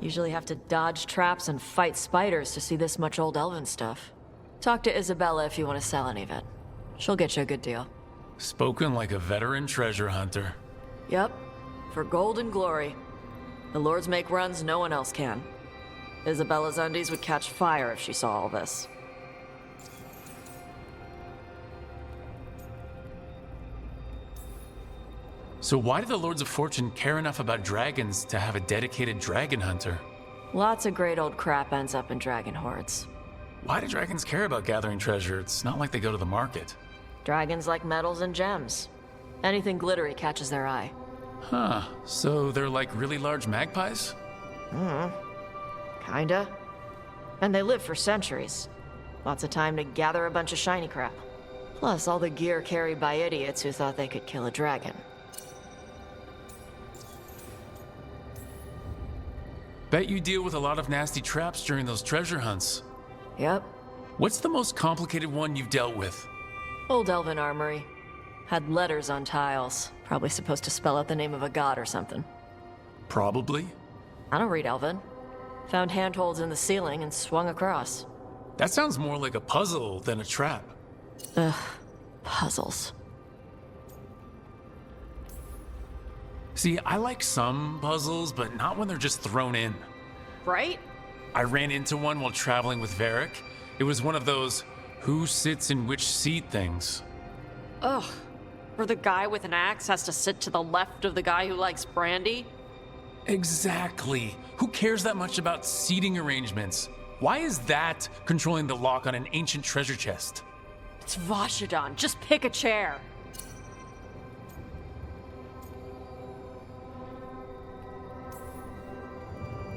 Usually have to dodge traps and fight spiders to see this much old elven stuff. Talk to Isabella if you want to sell any of it. She'll get you a good deal. Spoken like a veteran treasure hunter. Yep, for gold and glory. The lords make runs no one else can. Isabella's undies would catch fire if she saw all this. So why do the Lords of Fortune care enough about dragons to have a dedicated dragon hunter? Lots of great old crap ends up in dragon hordes. Why do dragons care about gathering treasure? It's not like they go to the market. Dragons like metals and gems. Anything glittery catches their eye. Huh, so they're like really large magpies? Kinda. And they live for centuries. Lots of time to gather a bunch of shiny crap. Plus all the gear carried by idiots who thought they could kill a dragon. Bet you deal with a lot of nasty traps during those treasure hunts. Yep. What's the most complicated one you've dealt with? Old elven armory. Had letters on tiles. Probably supposed to spell out the name of a god or something. Probably. I don't read elven. Found handholds in the ceiling and swung across. That sounds more like a puzzle than a trap. Ugh. Puzzles. See, I like some puzzles, but not when they're just thrown in. Right? I ran into one while traveling with Varric. It was one of those who sits in which seat things. Ugh. Where the guy with an axe has to sit to the left of the guy who likes brandy? Exactly. Who cares that much about seating arrangements? Why is that controlling the lock on an ancient treasure chest? It's Vashidon. Just pick a chair.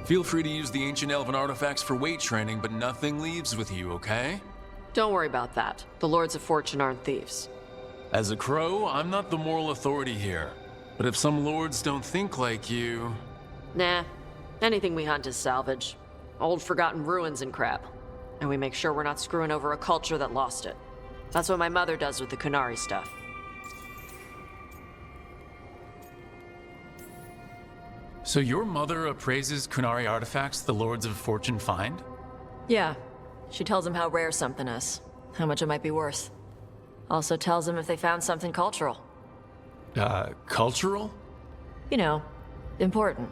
Feel free to use the ancient elven artifacts for weight training, but nothing leaves with you, okay? Don't worry about that. The Lords of Fortune aren't thieves. As a crow, I'm not the moral authority here. But if some lords don't think like you... Nah. Anything we hunt is salvage. Old forgotten ruins and crap. And we make sure we're not screwing over a culture that lost it. That's what my mother does with the Kunari stuff. So your mother appraises Kunari artifacts the Lords of Fortune find? Yeah. She tells them how rare something is. How much it might be worth. Also tells them if they found something cultural. Cultural? You know, important.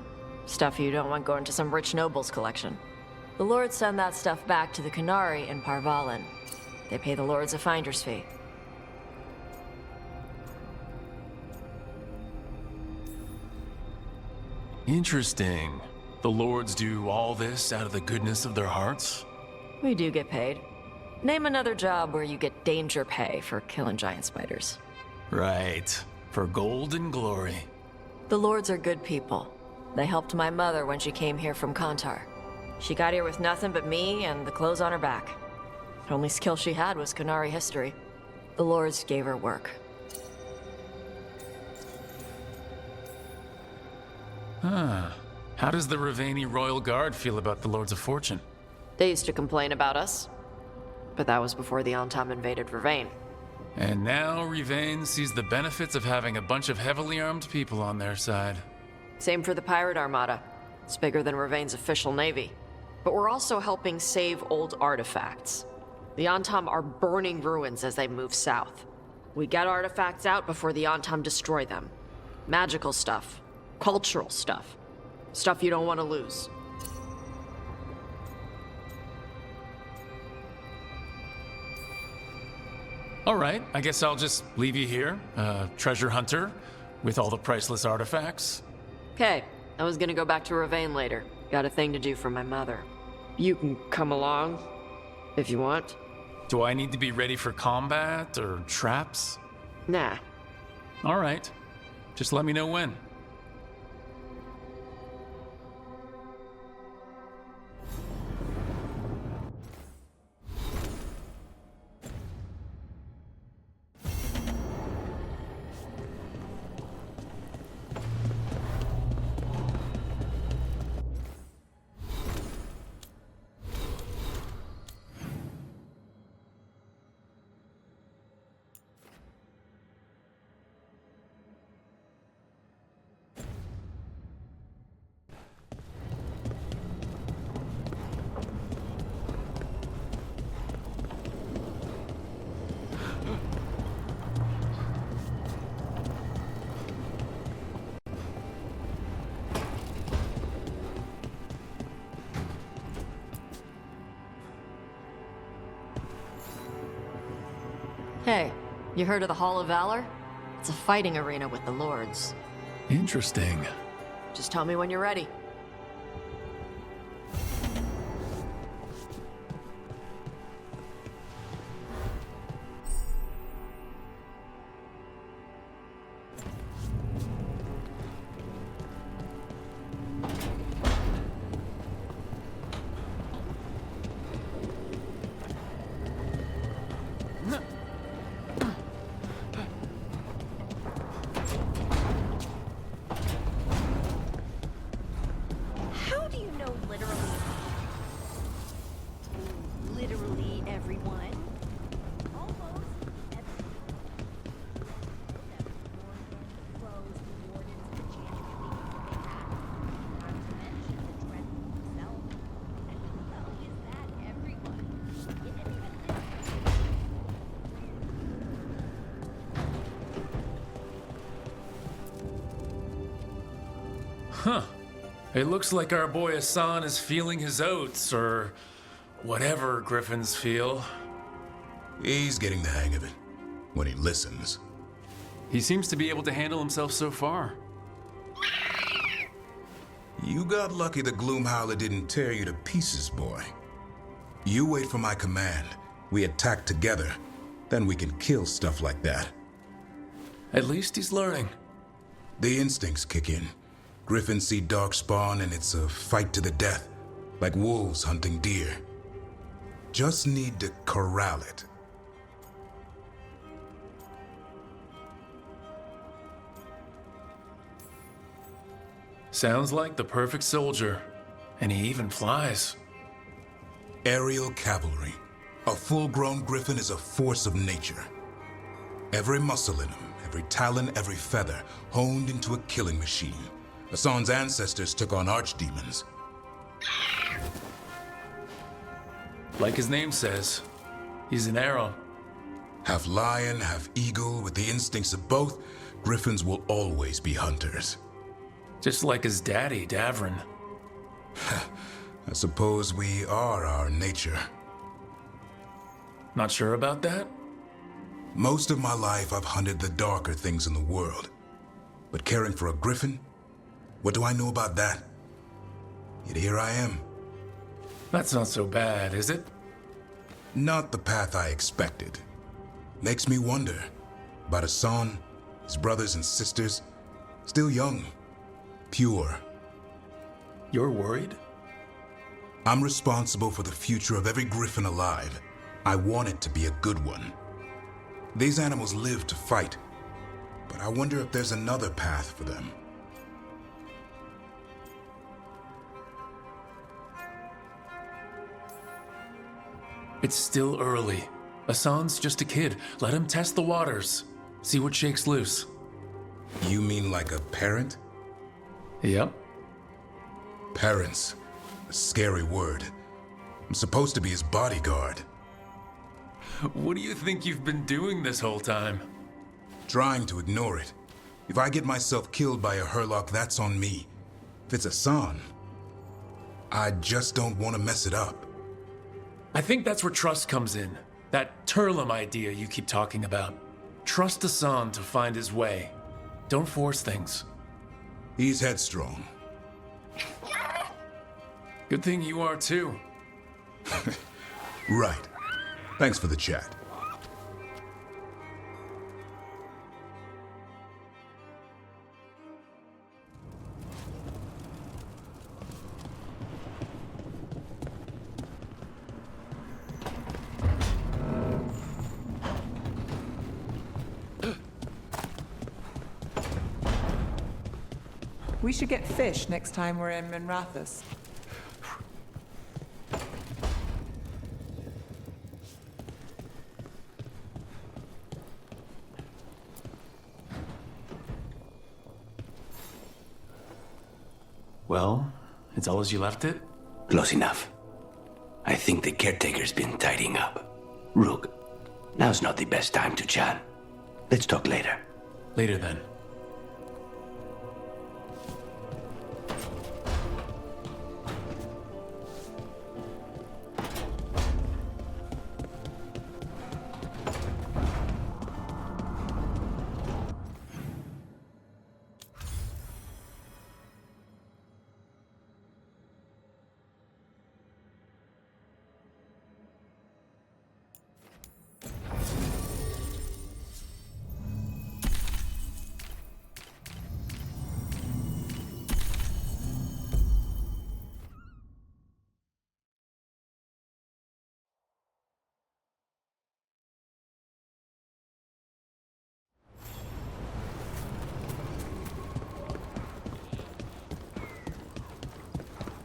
Stuff you don't want going to some rich noble's collection. The lords send that stuff back to the Kunari in Parvalin. They pay the lords a finder's fee. Interesting. The lords do all this out of the goodness of their hearts? We do get paid. Name another job where you get danger pay for killing giant spiders. Right. For gold and glory. The lords are good people. They helped my mother when she came here from Kontar. She got here with nothing but me and the clothes on her back. The only skill she had was Kunari history. The lords gave her work. Huh. How does the Ravani Royal Guard feel about the Lords of Fortune? They used to complain about us. But that was before the Antam invaded Ravain. And now Ravain sees the benefits of having a bunch of heavily armed people on their side. Same for the Pirate Armada. It's bigger than Ravain's official navy. But we're also helping save old artifacts. The Antam are burning ruins as they move south. We get artifacts out before the Antam destroy them. Magical stuff. Cultural stuff. Stuff you don't want to lose. All right, I guess I'll just leave you here, treasure hunter, with all the priceless artifacts. Okay, I was gonna go back to Ravain later. Got a thing to do for my mother. You can come along, if you want. Do I need to be ready for combat or traps? Nah. All right, just let me know when. Hey, you heard of the Hall of Valor? It's a fighting arena with the Lords. Interesting. Just tell me when you're ready. How do you know literally? Literally everyone? Almost Huh. It looks like our boy Hassan is feeling his oats, or whatever griffins feel. He's getting the hang of it when he listens. He seems to be able to handle himself so far. You got lucky the Gloomhowler didn't tear you to pieces, boy. You wait for my command. We attack together. Then we can kill stuff like that. At least he's learning. The instincts kick in. Griffins see darkspawn and it's a fight to the death, like wolves hunting deer. Just need to corral it. Sounds like the perfect soldier. And he even flies. Aerial cavalry. A full-grown griffin is a force of nature. Every muscle in him, every talon, every feather, honed into a killing machine. Hassan's ancestors took on archdemons. Like his name says, he's an arrow. Half lion, half eagle, with the instincts of both, griffins will always be hunters. Just like his daddy, Davrin. I suppose we are our nature. Not sure about that? Most of my life I've hunted the darker things in the world. But caring for a griffin? What do I know about that? Yet here I am. That's not so bad, is it? Not the path I expected. Makes me wonder about Hassan, his brothers and sisters, still young, pure. You're worried? I'm responsible for the future of every griffin alive. I want it to be a good one. These animals live to fight, but I wonder if there's another path for them. It's still early. Hassan's just a kid. Let him test the waters. See what shakes loose. You mean like a parent? Yep. Parents. A scary word. I'm supposed to be his bodyguard. What do you think you've been doing this whole time? Trying to ignore it. If I get myself killed by a Hurlock, that's on me. If it's Hassan, I just don't want to mess it up. I think that's where trust comes in. That Turlum idea you keep talking about. Trust Hassan to find his way. Don't force things. He's headstrong. Good thing you are too. Right. Thanks for the chat. We should get fish next time we're in Minrathous. Well, it's all as you left it? Close enough. I think the caretaker's been tidying up. Rook, now's not the best time to chat. Let's talk later. Later then.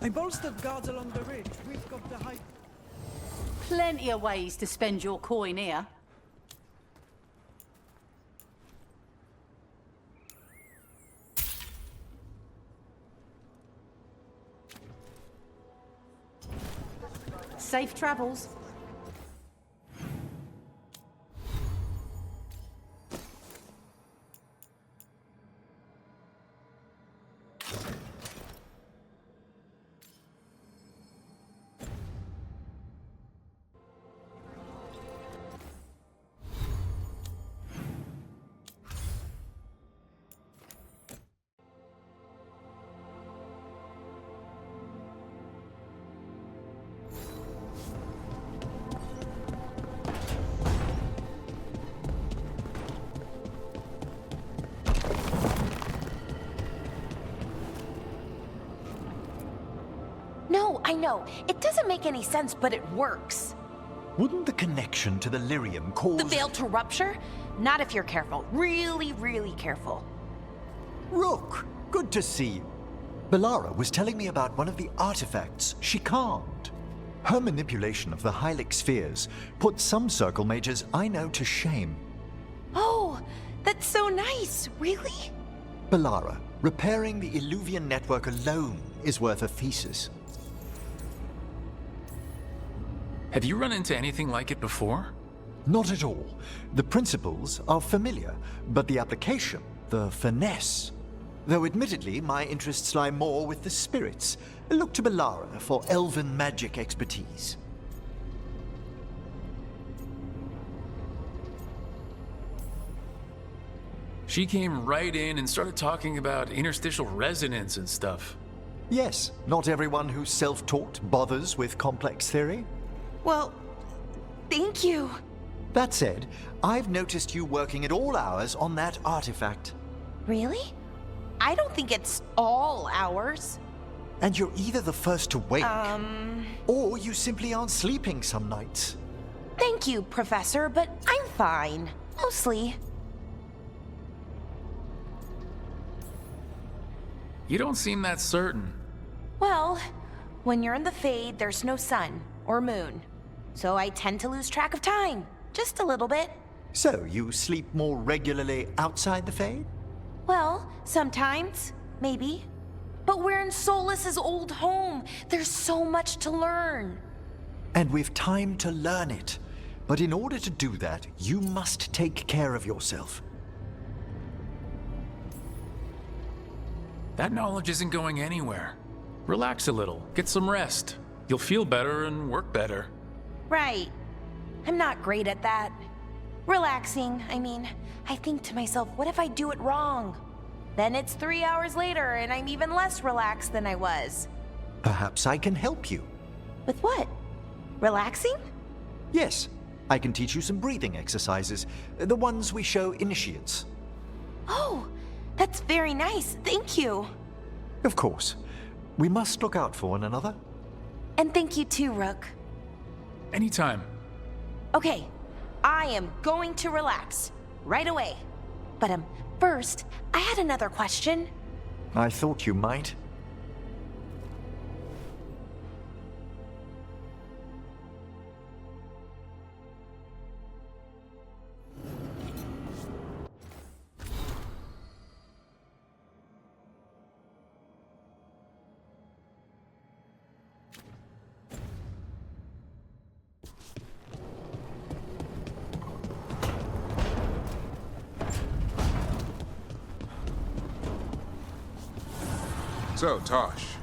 I bolstered guards along the ridge. We've got the high... Plenty of ways to spend your coin here. Safe travels. No, I know. It doesn't make any sense, but it works. Wouldn't the connection to the lyrium cause... The veil to rupture? Not if you're careful. Really, really careful. Rook, good to see you. Bellara was telling me about one of the artifacts she calmed. Her manipulation of the Hylic spheres put some circle mages I know to shame. Oh, that's so nice. Really? Bellara, repairing the Illuvian network alone is worth a thesis. Have you run into anything like it before? Not at all. The principles are familiar, but the application, the finesse. Though admittedly, my interests lie more with the spirits. Look to Bellara for elven magic expertise. She came right in and started talking about interstitial resonance and stuff. Yes, not everyone who's self-taught bothers with complex theory. Well, thank you. That said, I've noticed you working at all hours on that artifact. Really? I don't think it's all hours. And you're either the first to wake, or you simply aren't sleeping some nights. Thank you, Professor, but I'm fine. Mostly. You don't seem that certain. Well, when you're in the Fade, there's no sun or moon. So I tend to lose track of time. Just a little bit. So, you sleep more regularly outside the Fade? Well, sometimes. Maybe. But we're in Solas's old home. There's so much to learn. And we've time to learn it. But in order to do that, you must take care of yourself. That knowledge isn't going anywhere. Relax a little, get some rest. You'll feel better and work better. Right. I'm not great at that. Relaxing, I mean, I think to myself, what if I do it wrong? Then it's 3 hours later and I'm even less relaxed than I was. Perhaps I can help you. With what? Relaxing? Yes, I can teach you some breathing exercises, the ones we show initiates. Oh, that's very nice, thank you. Of course. We must look out for one another. And thank you too, Rook. Anytime. Okay, I am going to relax. Right away. But first, I had another question. I thought you might. So, Taash.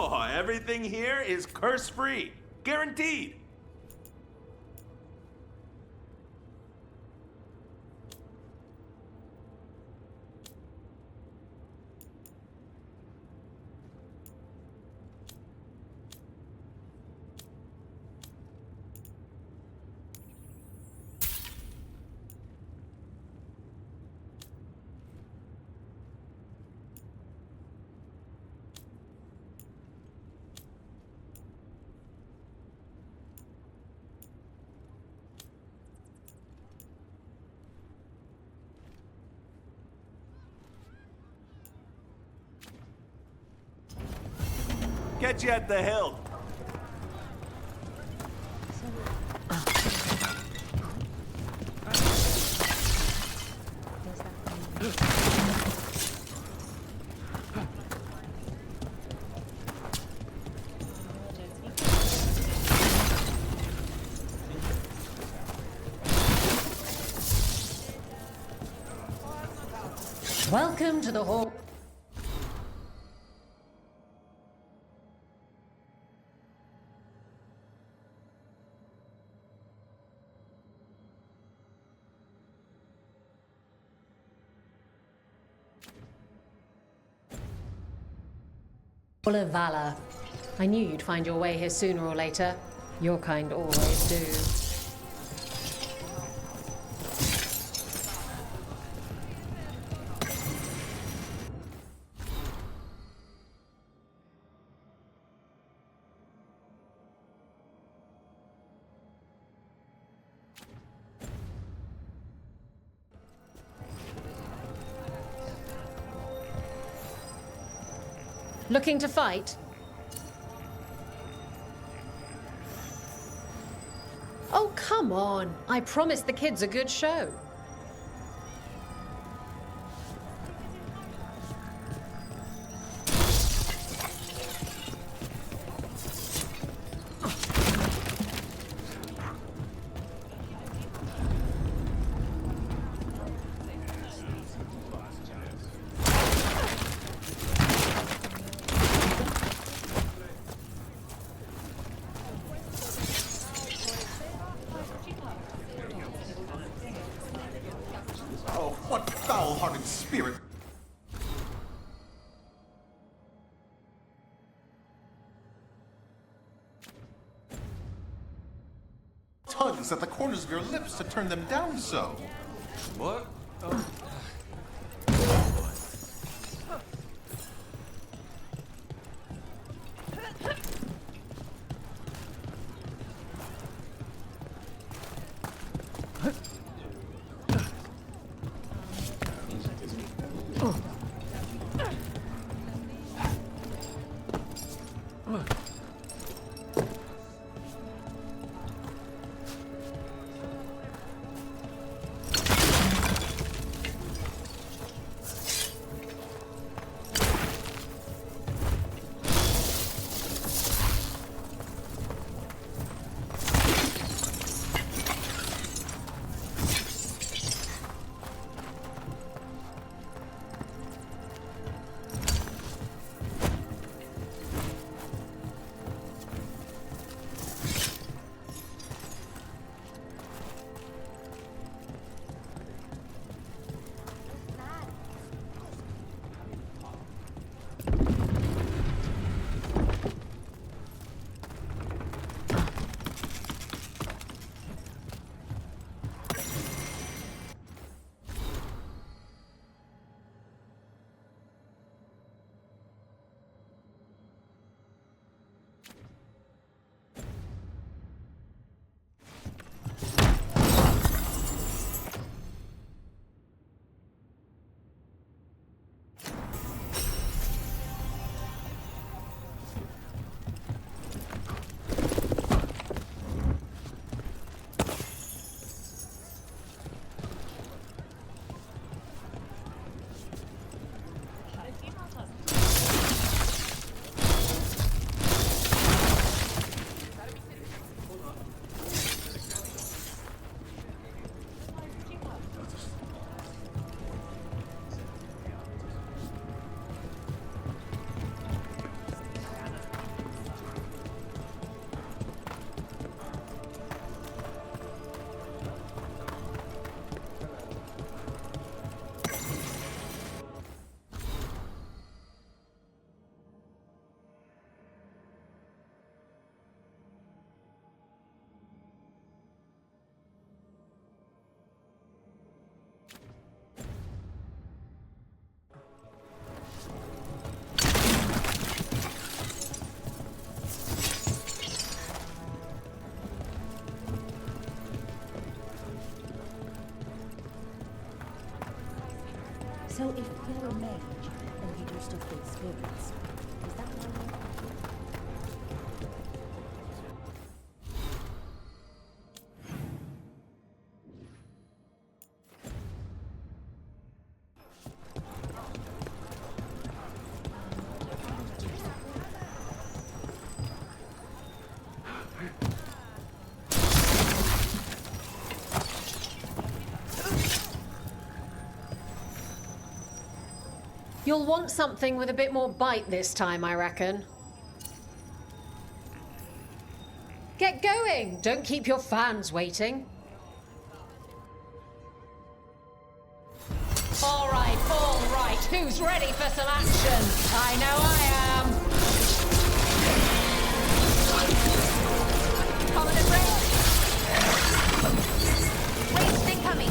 Oh, everything here is curse-free. Guaranteed. Catch you at the hill. Welcome to the hall. Full of valor. I knew you'd find your way here sooner or later. Your kind always do. Looking to fight? Oh, come on. I promised the kids a good show. Tugs at the corners of your lips to turn them down so. What? So if you're a mage and you do stuff with spirits, is that why you're... You'll want something with a bit more bite this time, I reckon. Get going! Don't keep your fans waiting. All right. Who's ready for some action? I know I am. Commodus ready. Waves incoming.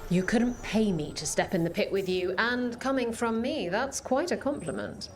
You couldn't pay me to step in the pit with you, and coming from me, that's quite a compliment.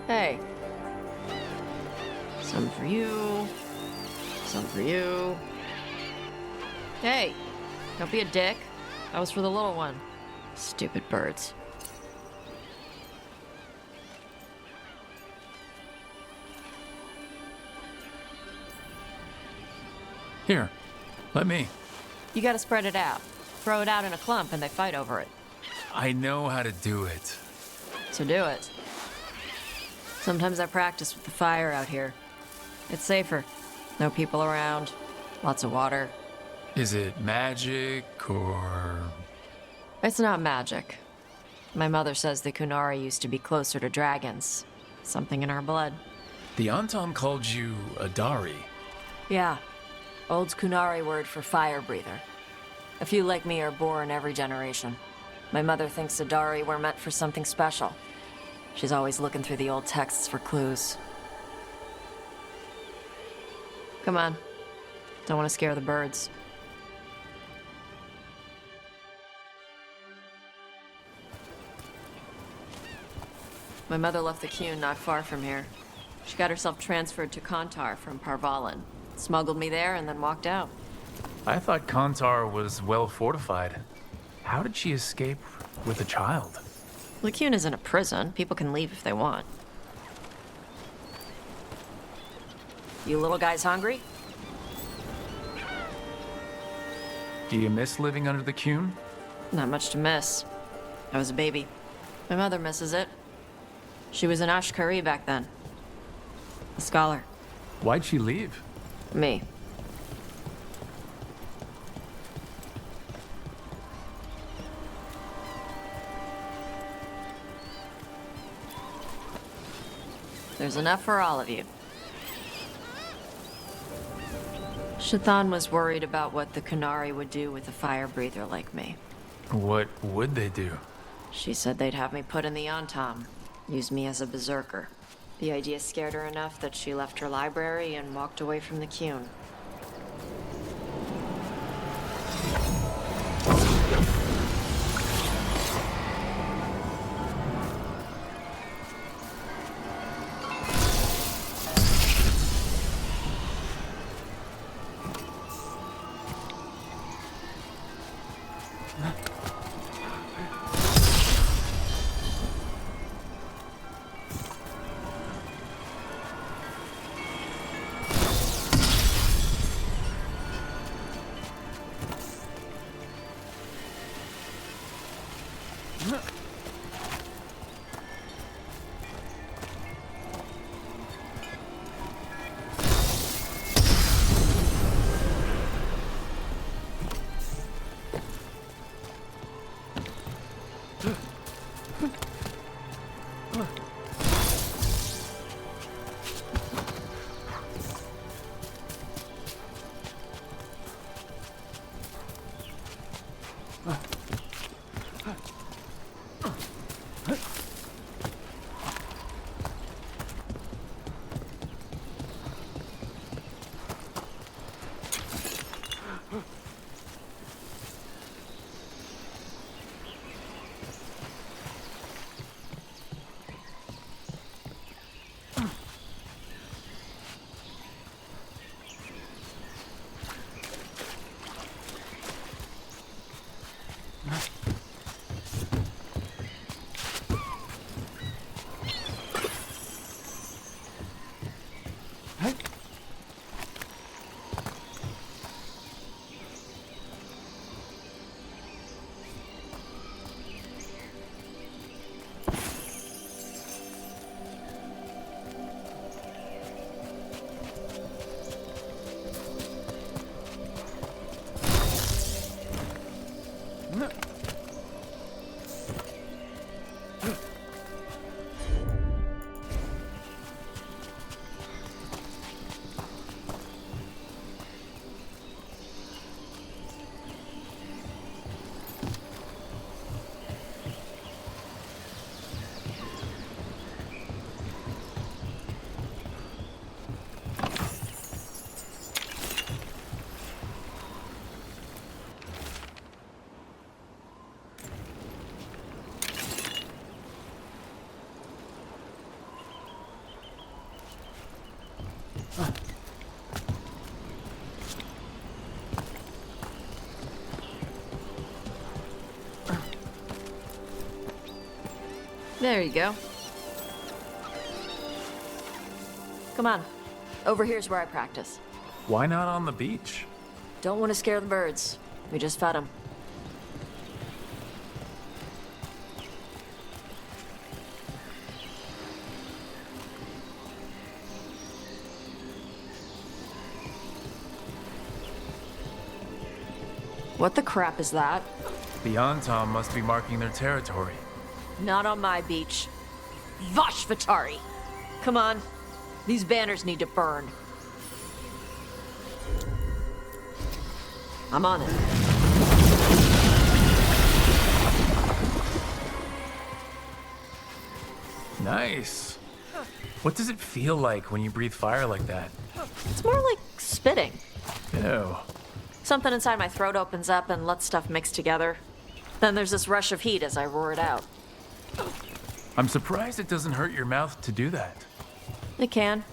Hey. Some for you. Some for you. Hey, don't be a dick. That was for the little one. Stupid birds. Here, let me. You gotta spread it out. Throw it out in a clump and they fight over it. I know how to do it. So do it. Sometimes I practice with the fire out here. It's safer. No people around. Lots of water. Is it magic or... It's not magic. My mother says the Qunari used to be closer to dragons. Something in our blood. The Anton called you a Dari. Yeah. Old Qunari word for fire breather. A few like me are born every generation. My mother thinks the Dari were meant for something special. She's always looking through the old texts for clues. Come on. Don't want to scare the birds. My mother left the Qun not far from here. She got herself transferred to Kontar from Parvalan. Smuggled me there and then walked out. I thought Kontar was well fortified. How did she escape with a child? The Qun isn't a prison. People can leave if they want. You little guys hungry? Do you miss living under the Qun? Not much to miss. I was a baby. My mother misses it. She was an Ashkari back then. A scholar. Why'd she leave? Me. There's enough for all of you. Shathan was worried about what the Qunari would do with a fire breather like me. What would they do? She said they'd have me put in the Antam, use me as a berserker. The idea scared her enough that she left her library and walked away from the Qun. There you go. Come on. Over here's where I practice. Why not on the beach? Don't want to scare the birds. We just fed them. What the crap is that? The Antam must be marking their territory. Not on my beach. Vosh Vatari! Come on. These banners need to burn. I'm on it. Nice. What does it feel like when you breathe fire like that? It's more like spitting. Ew. Something inside my throat opens up and lets stuff mix together. Then there's this rush of heat as I roar it out. I'm surprised it doesn't hurt your mouth to do that. It can.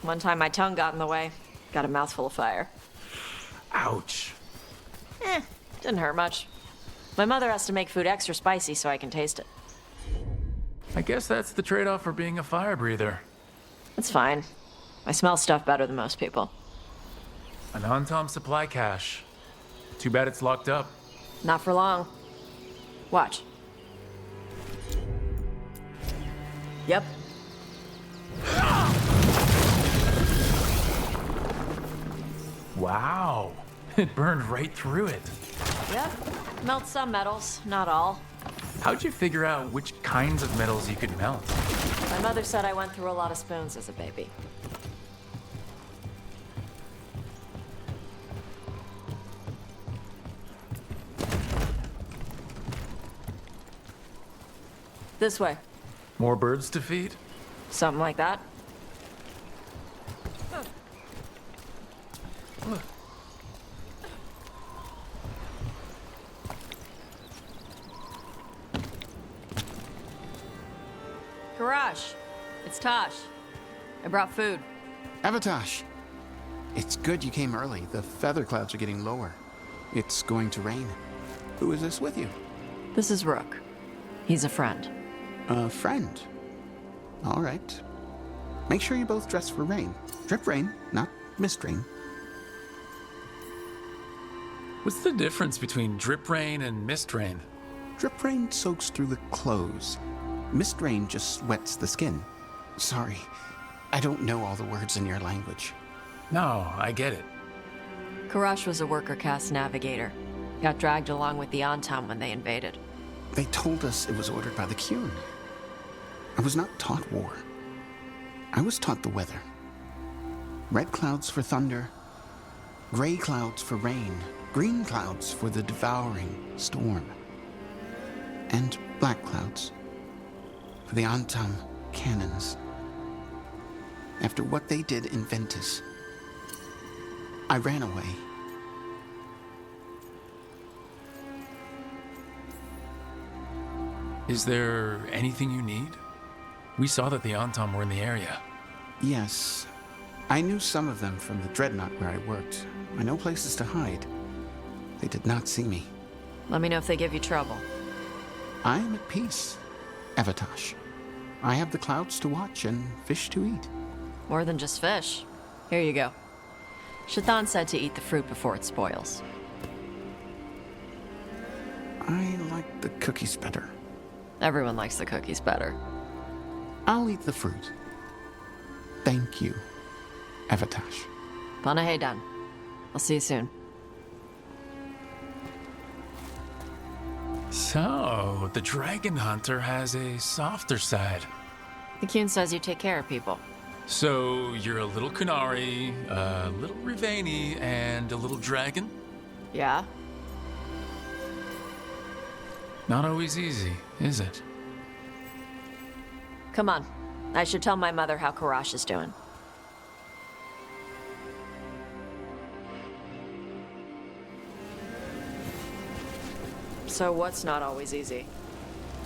One time my tongue got in the way. Got a mouthful of fire. Ouch. Didn't hurt much. My mother has to make food extra spicy so I can taste it. I guess that's the trade-off for being a fire breather. It's fine. I smell stuff better than most people. An Antam supply cache. Too bad it's locked up. Not for long. Watch. Yep. Wow. It burned right through it. Yep. Melt some metals, not all. How'd you figure out which kinds of metals you could melt? My mother said I went through a lot of spoons as a baby. This way. More birds to feed? Something like that. Garage, it's Taash. I brought food. Avatash. It's good you came early. The feather clouds are getting lower. It's going to rain. Who is this with you? This is Rook. He's a friend. A friend? All right. Make sure you both dress for rain. Drip rain, not mist rain. What's the difference between drip rain and mist rain? Drip rain soaks through the clothes. Mist rain just wets the skin. Sorry, I don't know all the words in your language. No, I get it. Karash was a worker caste navigator. Got dragged along with the Antam when they invaded. They told us it was ordered by the Qun. I was not taught war. I was taught the weather. Red clouds for thunder, gray clouds for rain, green clouds for the devouring storm, and black clouds for the Antam cannons. After what they did in Ventus, I ran away. Is there anything you need? We saw that the Antam were in the area. Yes. I knew some of them from the Dreadnought where I worked. I know places to hide. They did not see me. Let me know if they give you trouble. I am at peace, Avatash. I have the clouds to watch and fish to eat. More than just fish. Here you go. Shathan said to eat the fruit before it spoils. I like the cookies better. Everyone likes the cookies better. I'll eat the fruit. Thank you, Avatash. Panaheydan. I'll see you soon. So, the Dragon Hunter has a softer side. The Qun says you take care of people. So, you're a little Qunari, a little Rivani, and a little dragon? Yeah? Not always easy, is it? Come on. I should tell my mother how Karash is doing. So what's not always easy?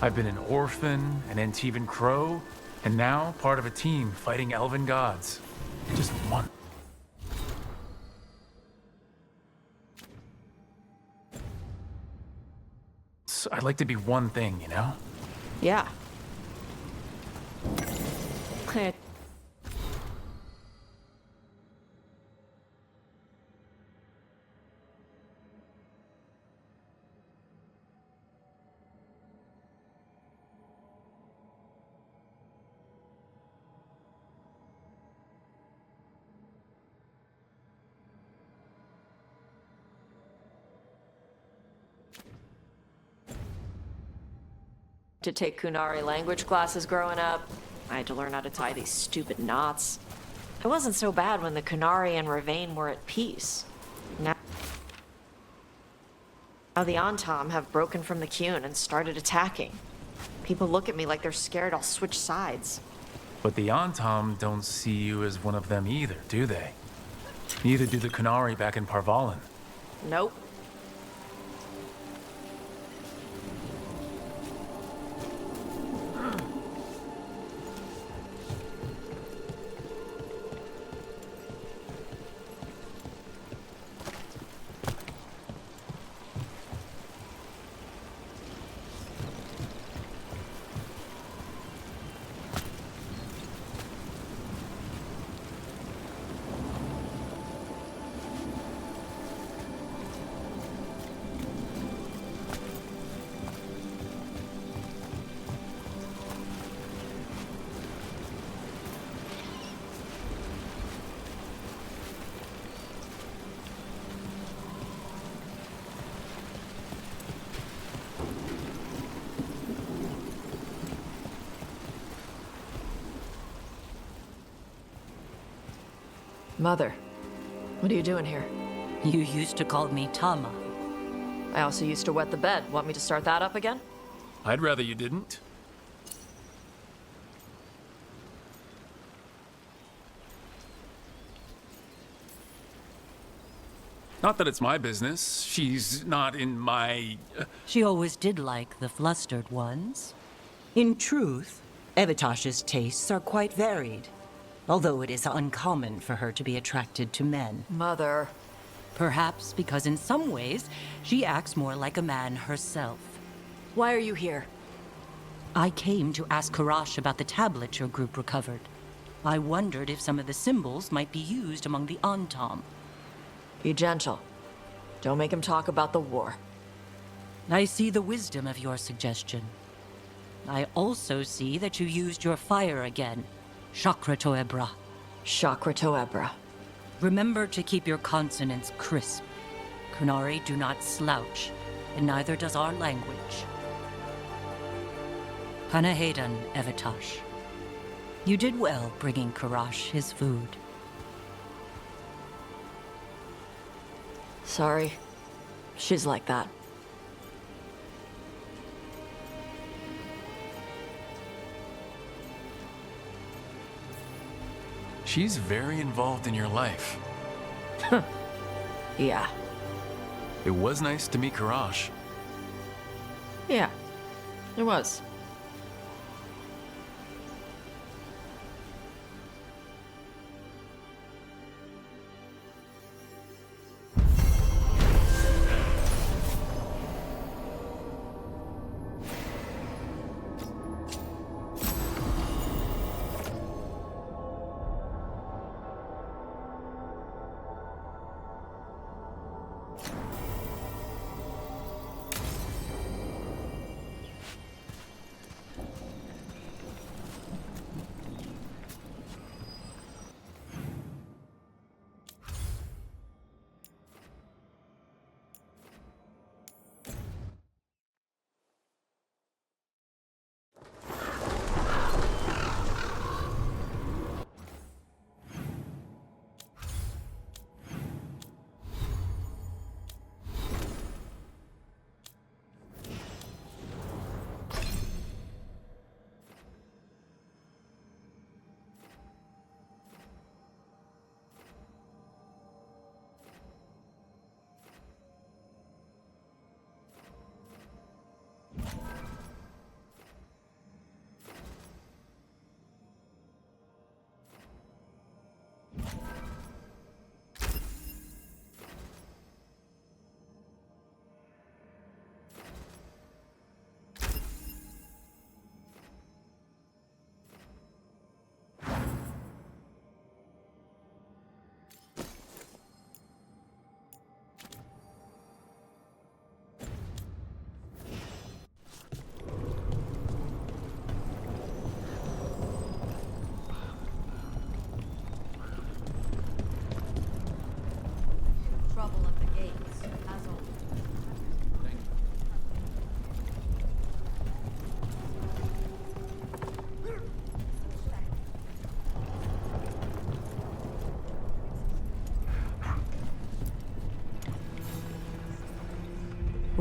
I've been an orphan, an Antivan crow, and now part of a team fighting elven gods. Just one. I'd like to be one thing, you know? Yeah. To take Kunari language classes growing up. I had to learn how to tie these stupid knots. It wasn't so bad when the Kunari and Ravane were at peace. Now the Antam have broken from the Qun and started attacking. People look at me like they're scared I'll switch sides. But the Antam don't see you as one of them either, do they? Neither do the Kunari back in Parvalan. Nope. Mother, what are you doing here? You used to call me Tama. I also used to wet the bed. Want me to start that up again? I'd rather you didn't. Not that it's my business. She's not in my... She always did like the flustered ones. In truth, Evitash's tastes are quite varied. Although it is uncommon for her to be attracted to men. Mother. Perhaps because in some ways, she acts more like a man herself. Why are you here? I came to ask Karash about the tablet your group recovered. I wondered if some of the symbols might be used among the Antam. Be gentle. Don't make him talk about the war. I see the wisdom of your suggestion. I also see that you used your fire again. Chakra Toebra. Chakra Toebra. Remember to keep your consonants crisp. Kunari do not slouch, and neither does our language. Panahedan, Evitash. You did well bringing Karash his food. Sorry. She's like that. She's very involved in your life. Yeah. It was nice to meet Karash. Yeah. It was.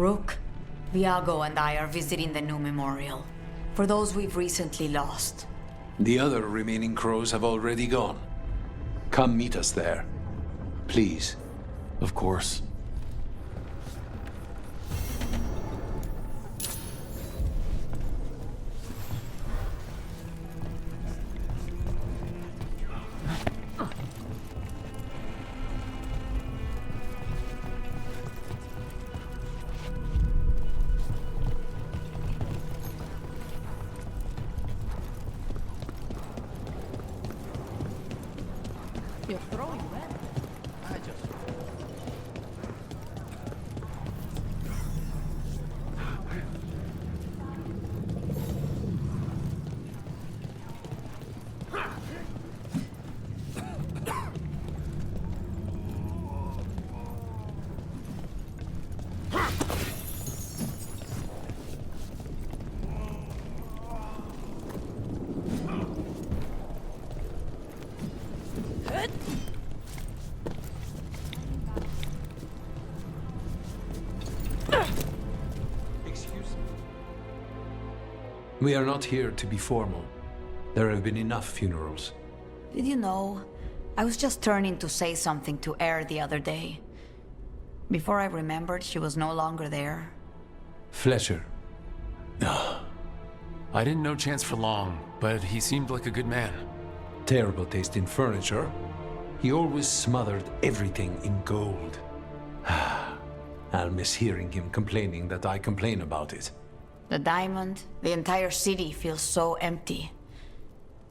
Rook, Viago and I are visiting the new memorial. For those we've recently lost. The other remaining crows have already gone. Come meet us there. Please. Of course. You're throwing that. I just... We are not here to be formal. There have been enough funerals. Did you know? I was just turning to say something to Air the other day. Before I remembered, she was no longer there. Fletcher. I didn't know Chance for long, but he seemed like a good man. Terrible taste in furniture. He always smothered everything in gold. I'll miss hearing him complaining that I complain about it. The diamond, the entire city feels so empty.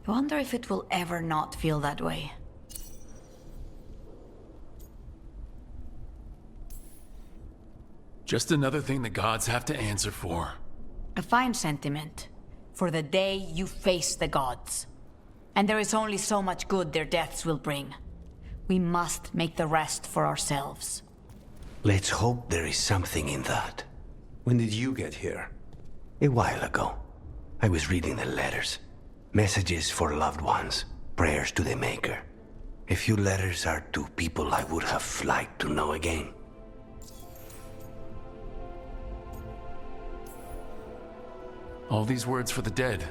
I wonder if it will ever not feel that way. Just another thing the gods have to answer for. A fine sentiment. For the day you face the gods. And there is only so much good their deaths will bring. We must make the rest for ourselves. Let's hope there is something in that. When did you get here? A while ago. I was reading the letters. Messages for loved ones. Prayers to the Maker. A few letters are to people I would have liked to know again. All these words for the dead.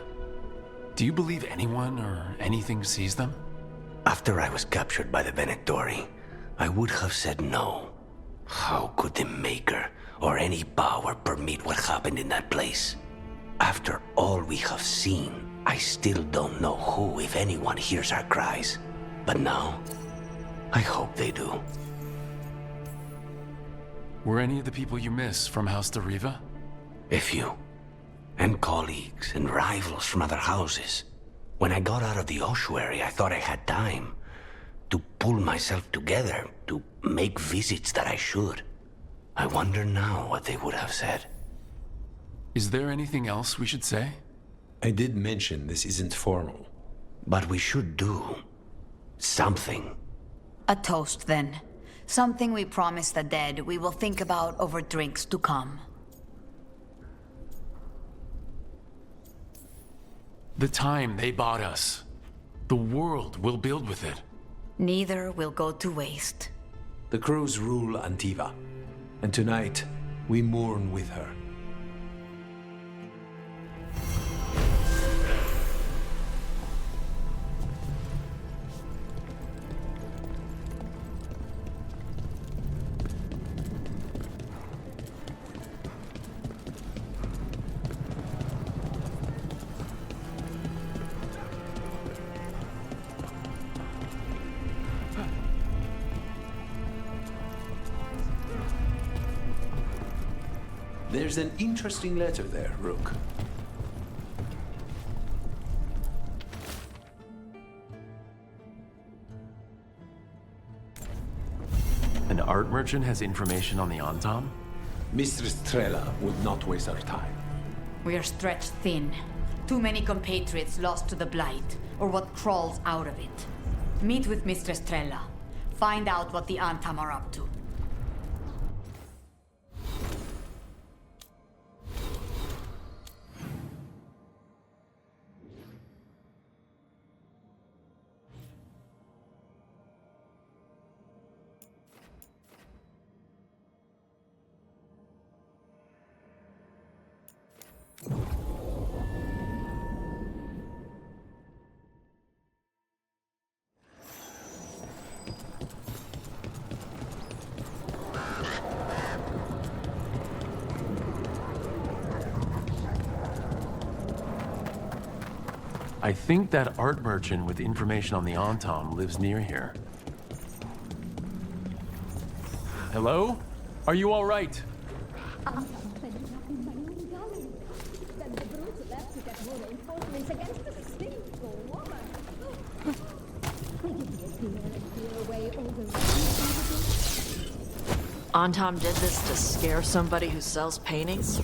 Do you believe anyone or anything sees them? After I was captured by the Venatori, I would have said no. How could the Maker or any power permit what happened in that place? After all we have seen, I still don't know who, if anyone, hears our cries. But now, I hope they do. Were any of the people you miss from House Deriva? A few. And colleagues and rivals from other houses. When I got out of the ossuary, I thought I had time to pull myself together, to make visits that I should. I wonder now what they would have said. Is there anything else we should say? I did mention this isn't formal. But we should do something. A toast, then. Something we promise the dead we will think about over drinks to come. The time they bought us. The world we'll build with it. Neither will go to waste. The crows rule Antiva, and tonight we mourn with her. There's an interesting letter there, Rook. An art merchant has information on the Antam? Mistress Trella would not waste our time. We are stretched thin. Too many compatriots lost to the Blight, or what crawls out of it. Meet with Mistress Trella. Find out what the Antam are up to. I think that art merchant with information on the Antam lives near here. Hello? Are you all right? Antam did this to scare somebody who sells paintings?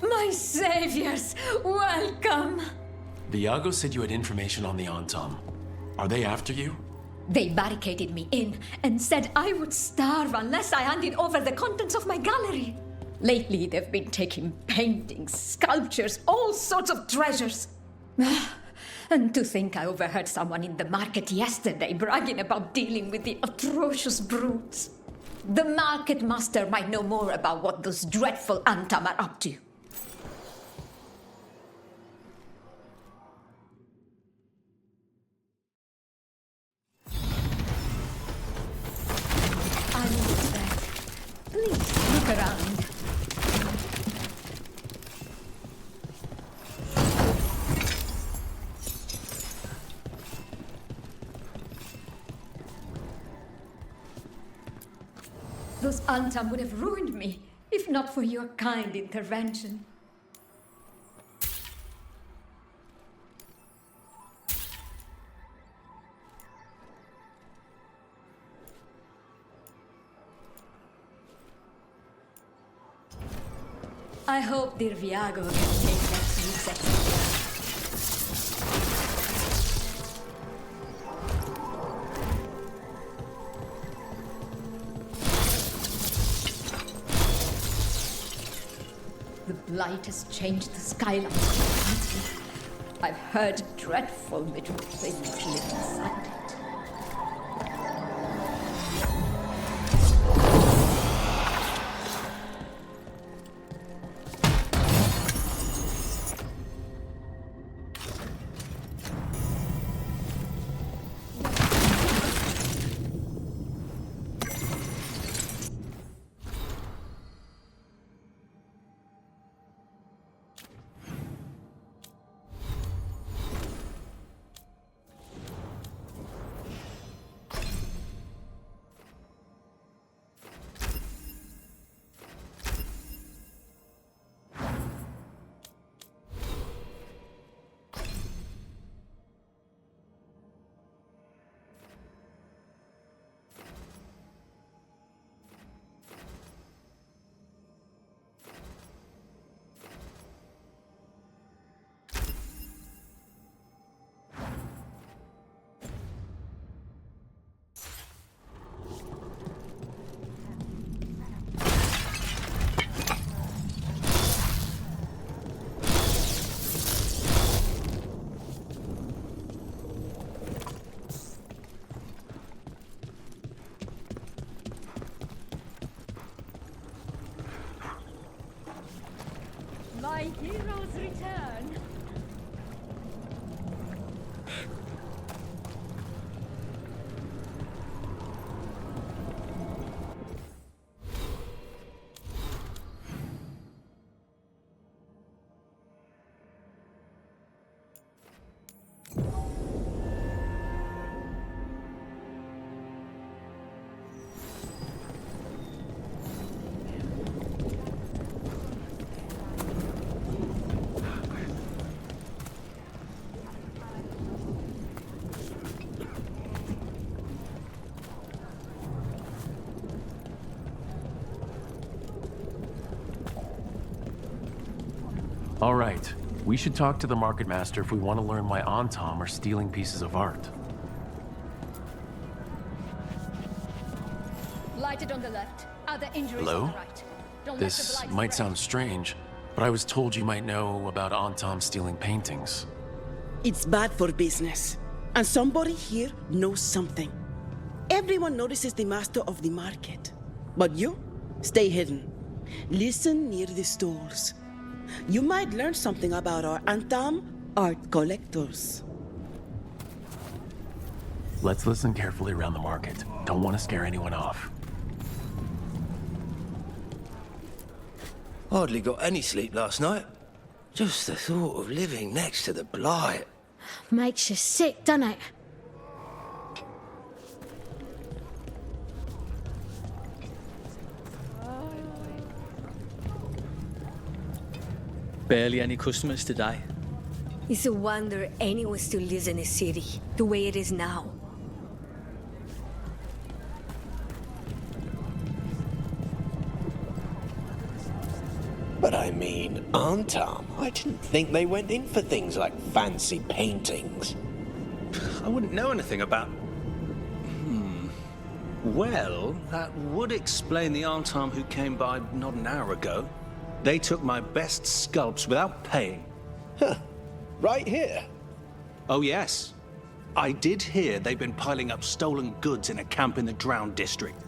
My saviors, welcome! Viago said you had information on the Antam. Are they after you? They barricaded me in and said I would starve unless I handed over the contents of my gallery. Lately, they've been taking paintings, sculptures, all sorts of treasures. And to think I overheard someone in the market yesterday bragging about dealing with the atrocious brutes. The market master might know more about what those dreadful Antam are up to. Please, look around. Those Antam would have ruined me, if not for your kind intervention. I hope dear Viago can take that sweet exercise. The blight has changed the skyline completely. I've heard dreadful little things live inside it. My heroes return. All right. We should talk to the Market Master if we want to learn why Antam are stealing pieces of art. Lighted on the left. Other injuries Hello? on the right. Don't let the This blight might spread. sound strange, but I was told you might know about Antam stealing paintings. It's bad for business. And somebody here knows something. Everyone notices the master of the market. But you, stay hidden. Listen near the stalls. You might learn something about our Antam art collectors. Let's listen carefully around the market. Don't want to scare anyone off. Hardly got any sleep last night. Just the thought of living next to the Blight. Makes you sick, doesn't it? Barely any customers today. It's a wonder anyone still lives in a city the way it is now. But I mean, Antam, I didn't think they went in for things like fancy paintings. I wouldn't know anything about... Well, that would explain the Antam who came by not an hour ago. They took my best sculpts without paying. Huh. Right here? Oh, yes. I did hear they've been piling up stolen goods in a camp in the Drowned district.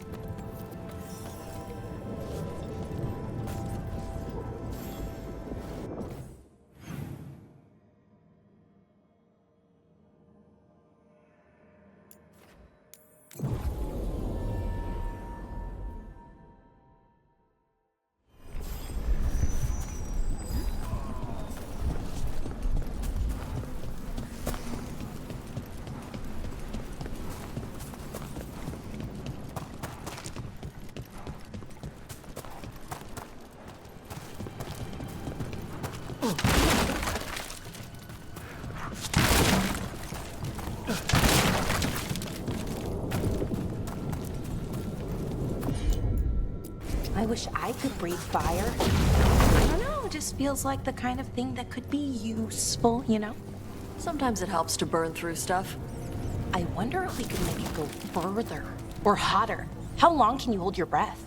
I wish I could breathe fire. I don't know, it just feels like the kind of thing that could be useful, you know? Sometimes it helps to burn through stuff. I wonder if we could maybe go further or hotter. How long can you hold your breath?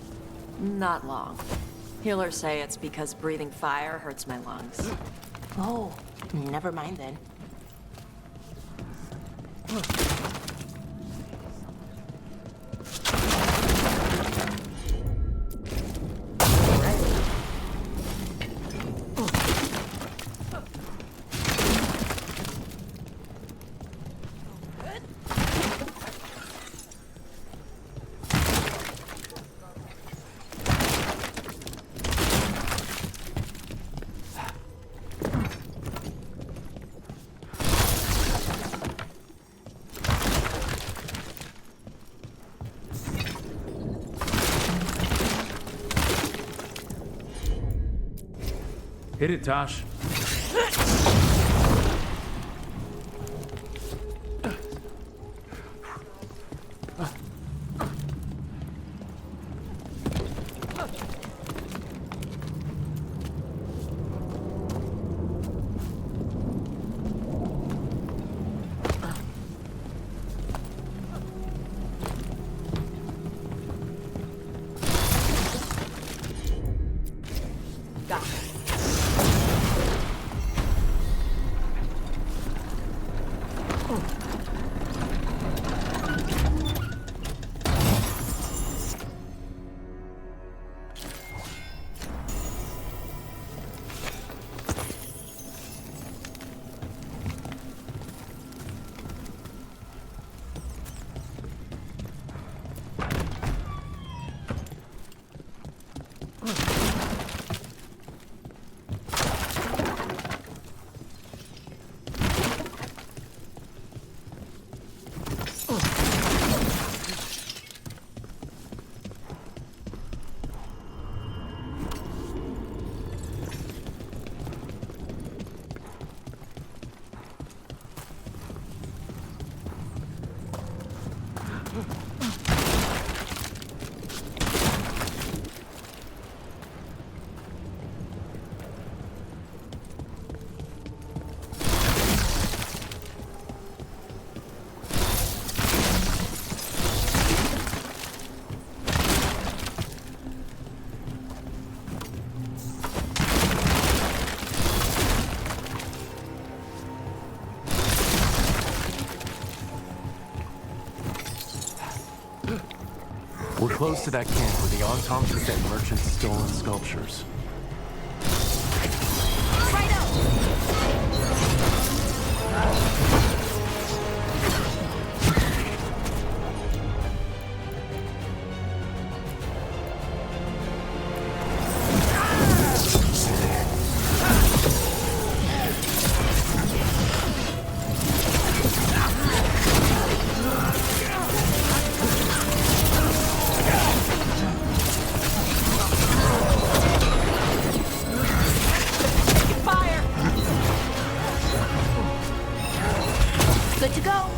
Not long. Healers say it's because breathing fire hurts my lungs. Oh, never mind then. Hit it, Taash. We're close to that camp where the Antam took that merchant's stolen sculptures. Right up! Good to go.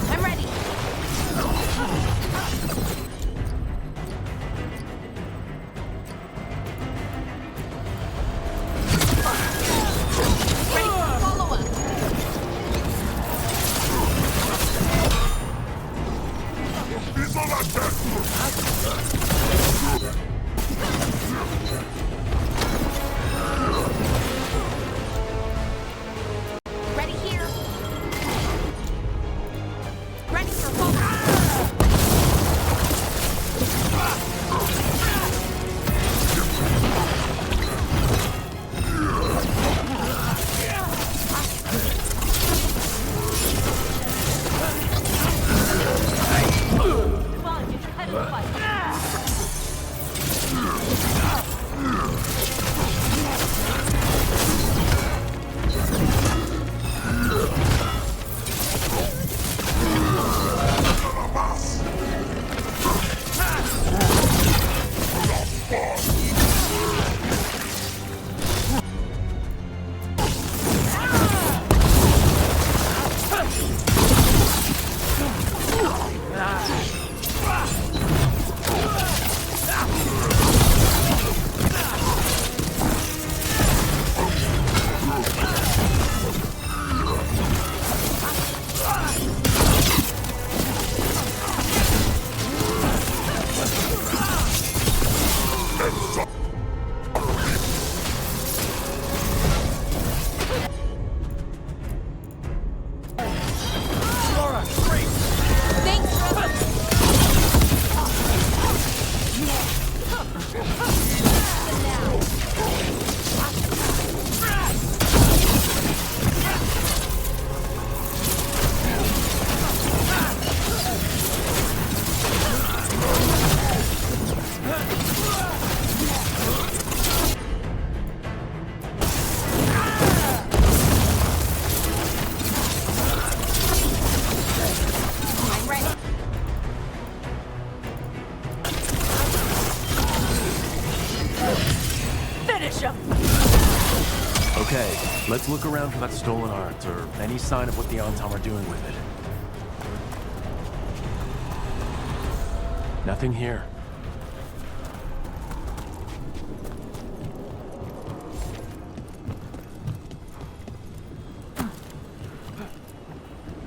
I'm ready. Ready for follow-up. Crush him! Okay, let's look around for that stolen art, or any sign of what the Antam are doing with it. Nothing here.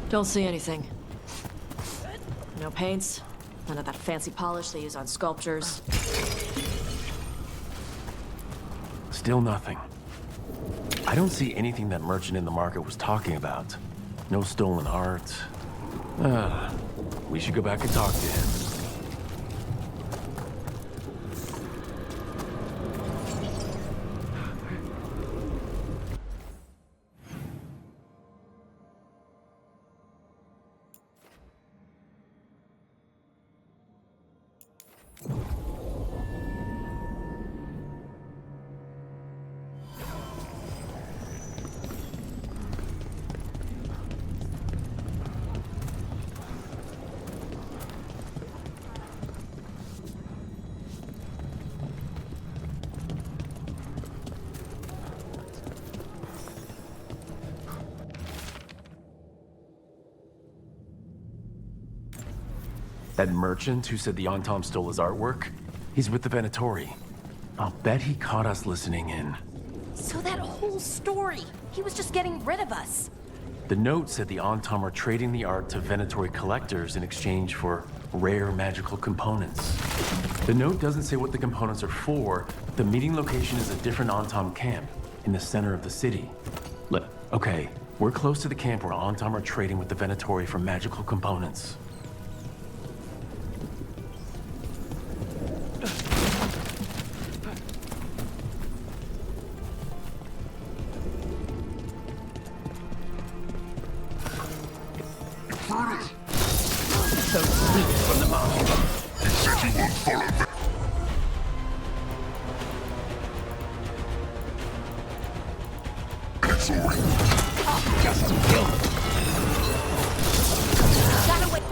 Don't see anything. No paints, none of that fancy polish they use on sculptures. Still nothing. I don't see anything that merchant in the market was talking about. No stolen art. We should go back and talk to him. That merchant who said the Antam stole his artwork? He's with the Venatori. I'll bet he caught us listening in. So that whole story, he was just getting rid of us. The note said the Antam are trading the art to Venatori collectors in exchange for rare magical components. The note doesn't say what the components are for. The meeting location is a different Antam camp in the center of the city. Okay, we're close to the camp where Antam are trading with the Venatori for magical components. So sweet from the mouth. You said you won't follow me. It's already. Just kill him. Gotta wait.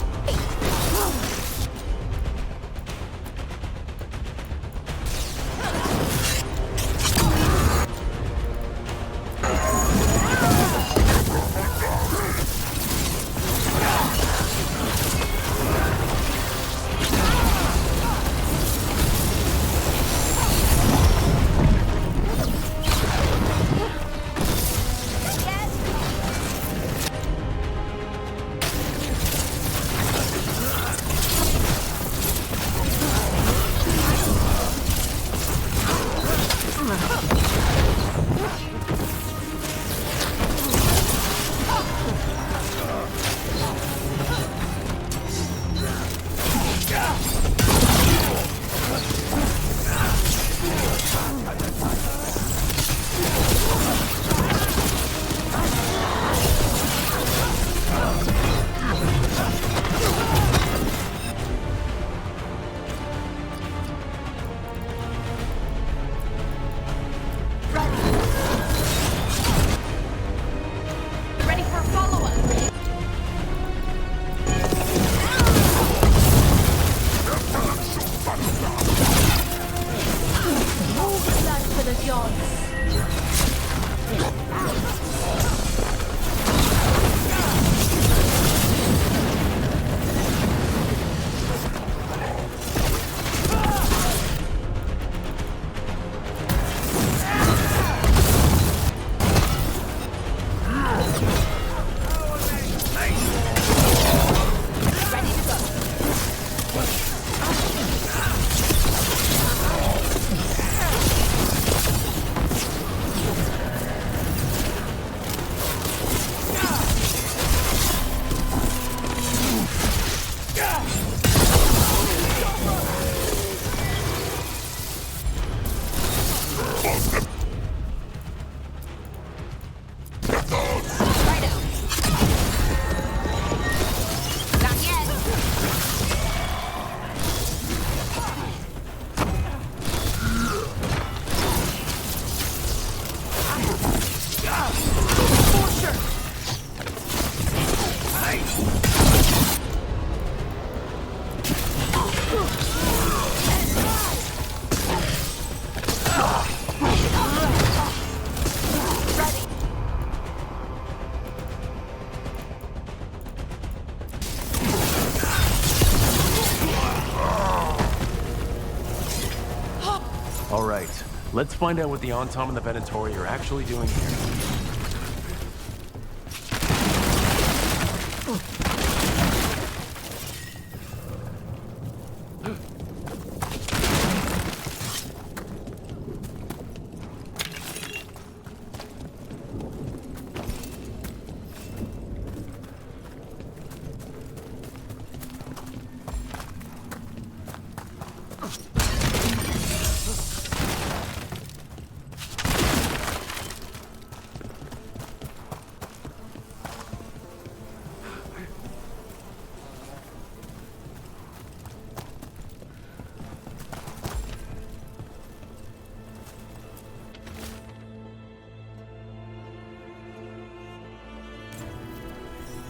All right, let's find out what the Antam and the Venatori are actually doing here.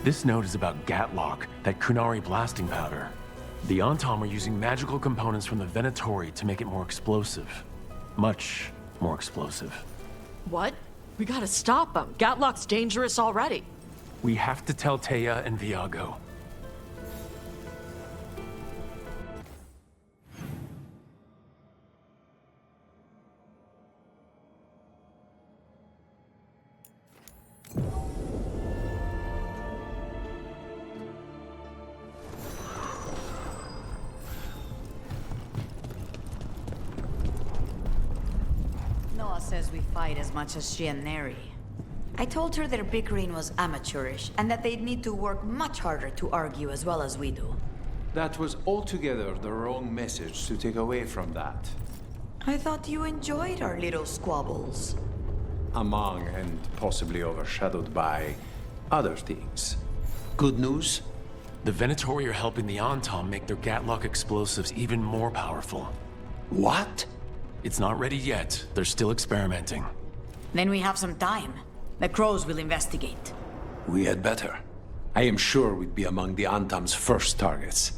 This note is about Gatlock, that Kunari blasting powder. The Antam are using magical components from the Venatori to make it more explosive. Much more explosive. What? We gotta stop them. Gatlock's dangerous already. We have to tell Taya and Viago. Says we fight as much as she and Neri. I told her their bickering was amateurish and that they'd need to work much harder to argue as well as we do. That was altogether the wrong message to take away from that. I thought you enjoyed our little squabbles. Among and possibly overshadowed by other things. Good news? The Venatori are helping the Antam make their Gatlock explosives even more powerful. What? It's not ready yet. They're still experimenting. Then we have some time. The Crows will investigate. We had better. I am sure we'd be among the Antam's first targets.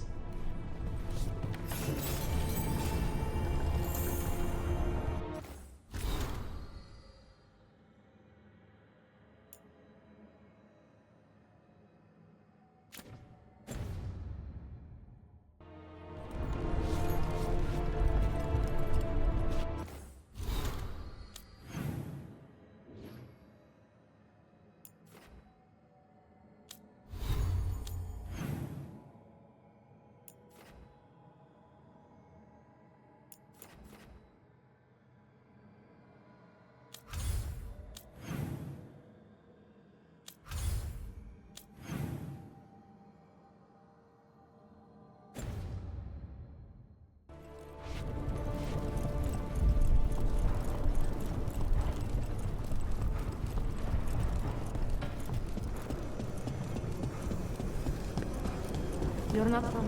You're not from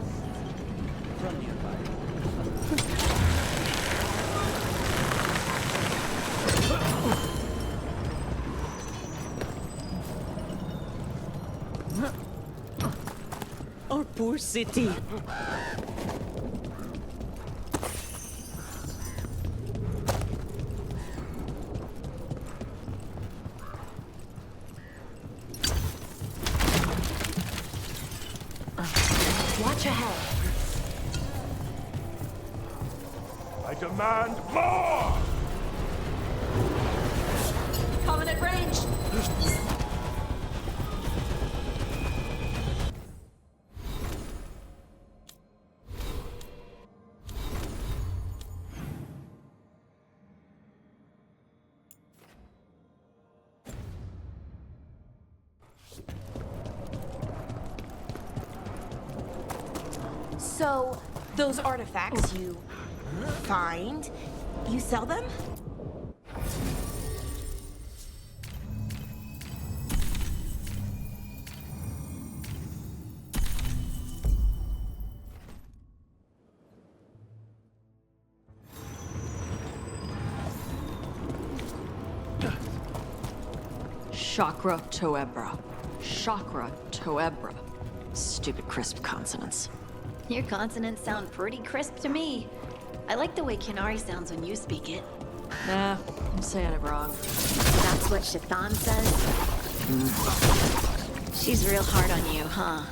nearby. Our poor city. Watch ahead. I demand more! Coming at range. So, those artifacts you find, you sell them? Chakra Toebra. Chakra Toebra. Stupid crisp consonants. Your consonants sound pretty crisp to me. I like the way Kinari sounds when you speak it. Nah, I'm saying it wrong. That's what Shathan says? She's real hard on you, huh?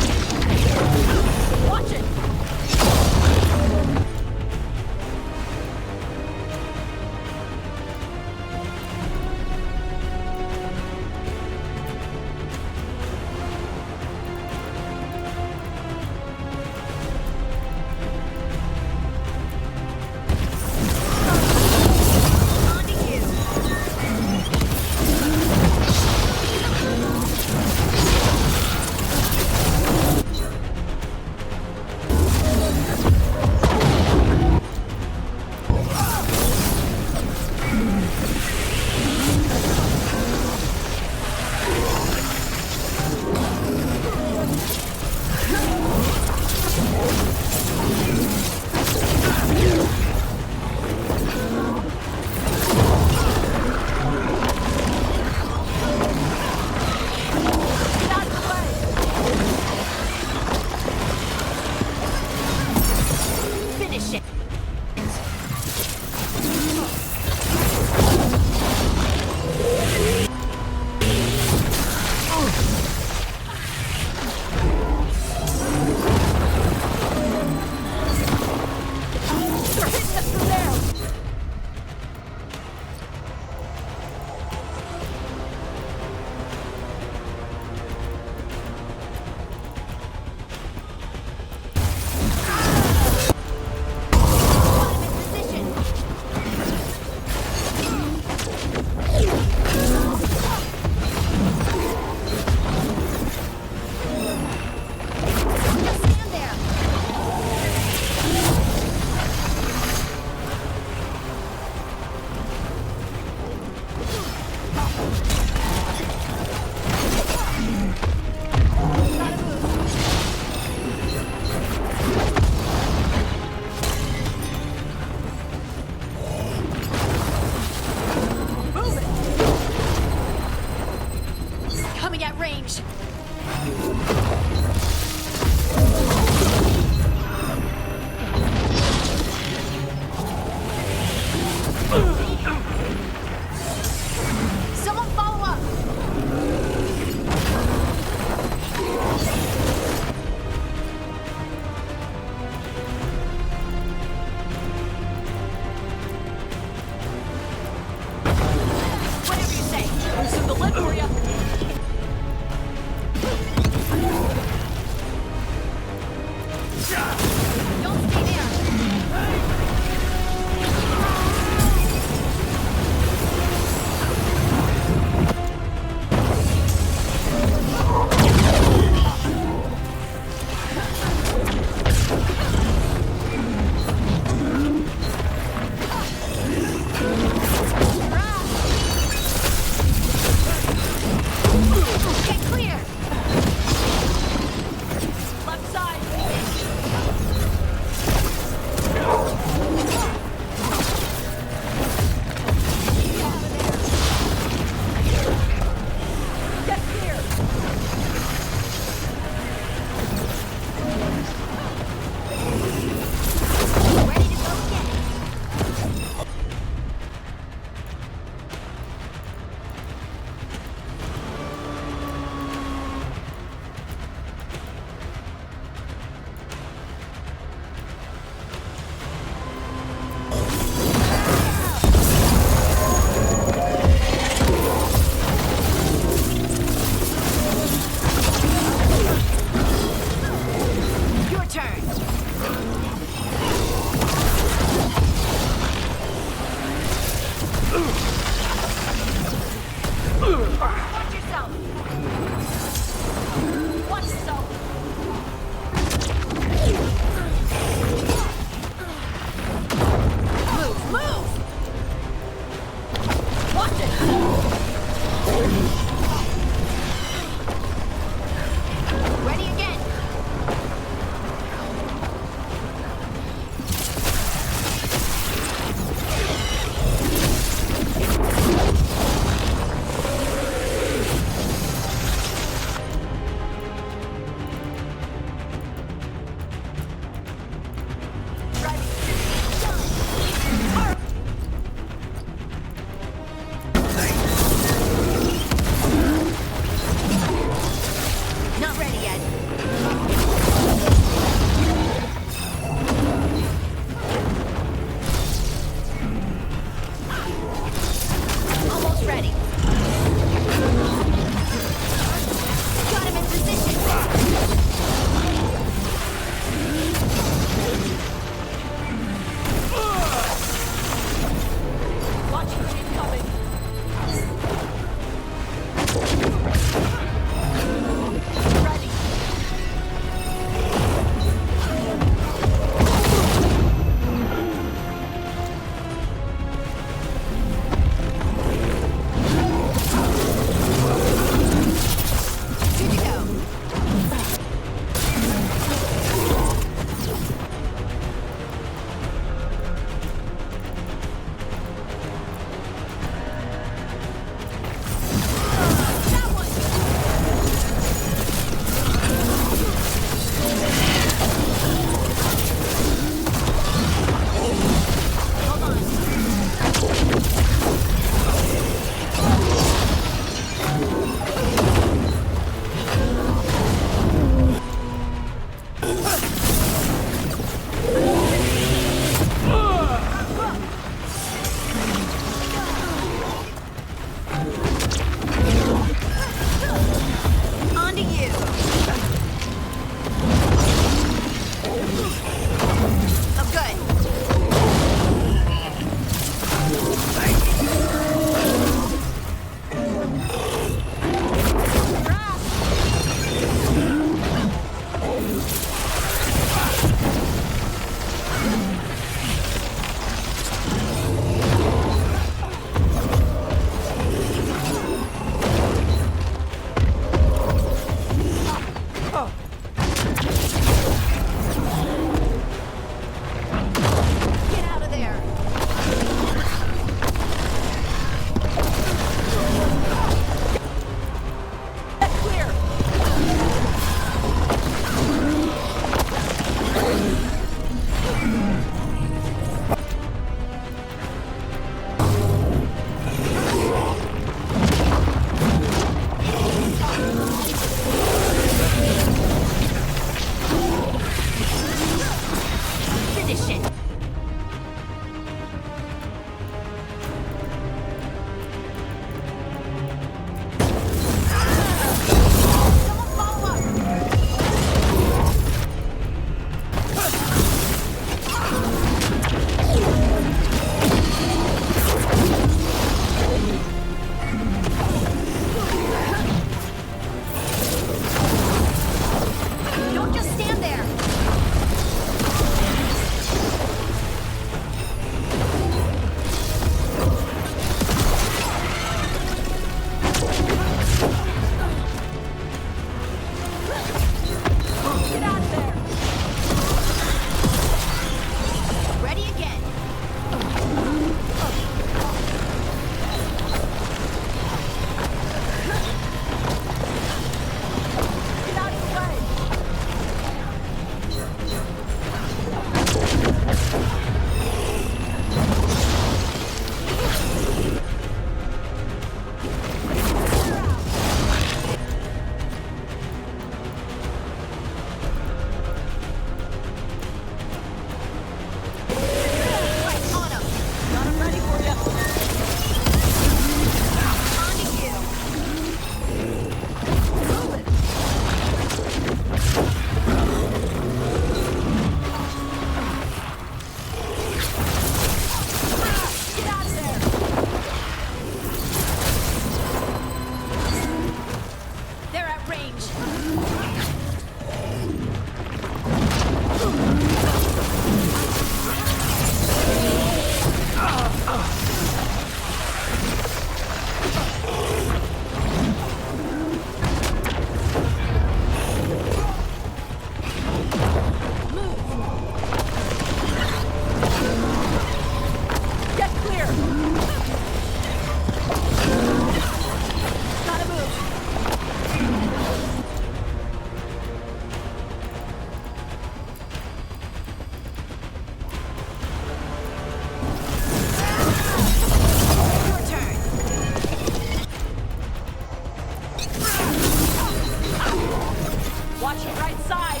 Watch your right side!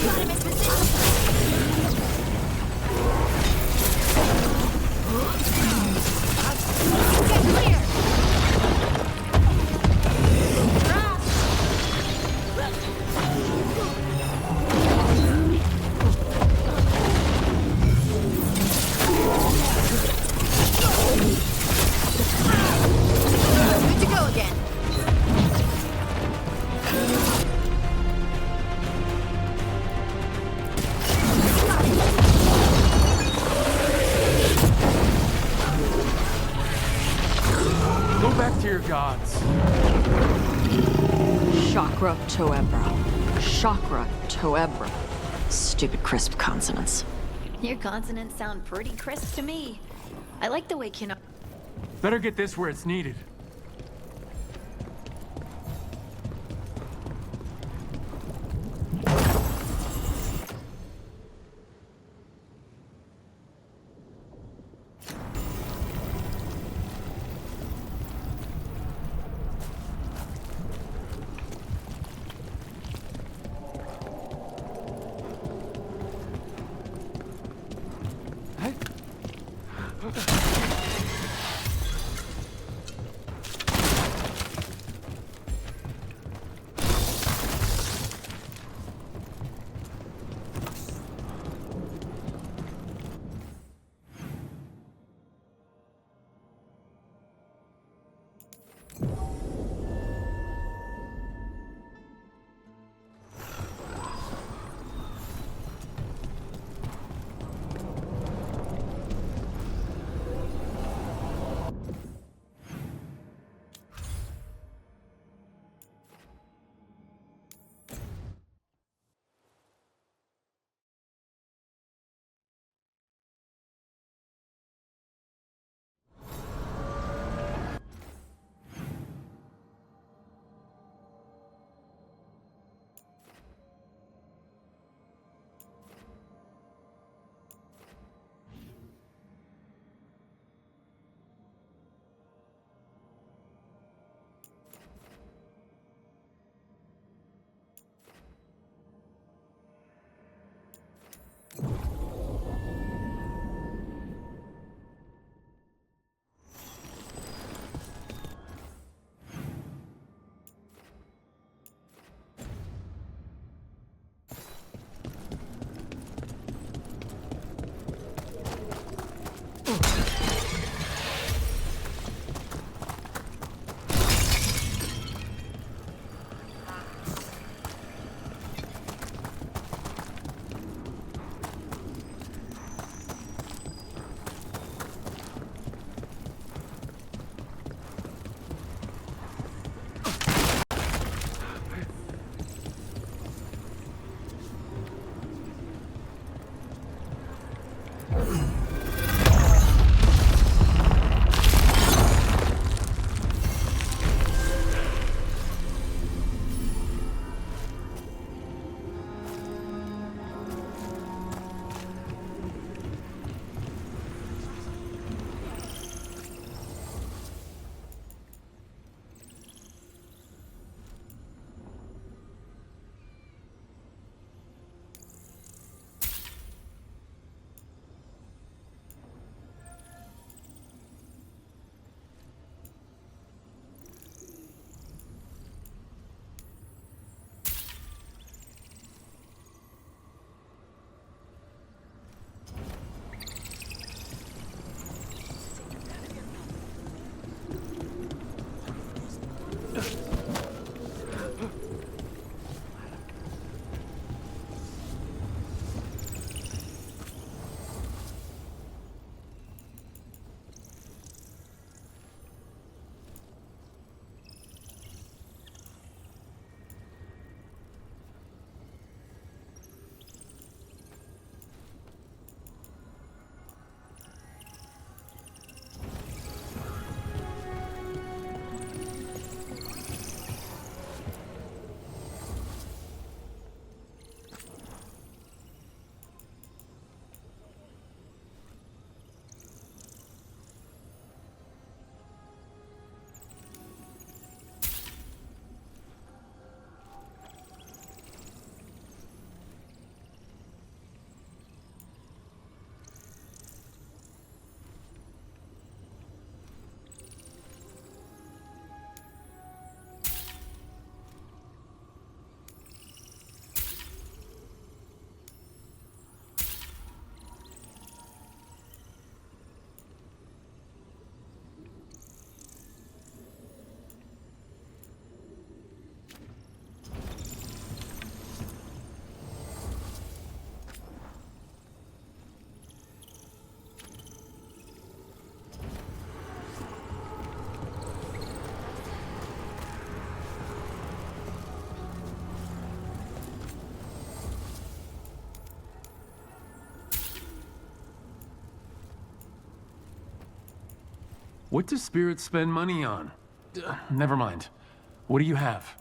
Got him in position! Get clear! Good to go again. Go back to your gods. Chakra Toebro. Chakra Toebro. Stupid crisp consonants. Your consonants sound pretty crisp to me. I like the way Better get this where it's needed. What do spirits spend money on? Never mind. What do you have?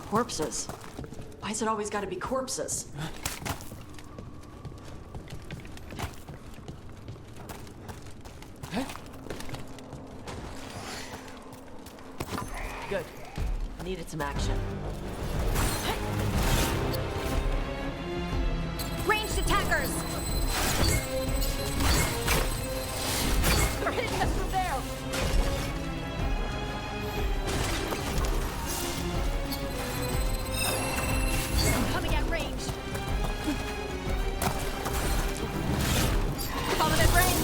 Corpses. Why's it always gotta be corpses? Good. Needed some action. Ranged attackers! They're hitting us from there! I'm coming at range. Coming at range!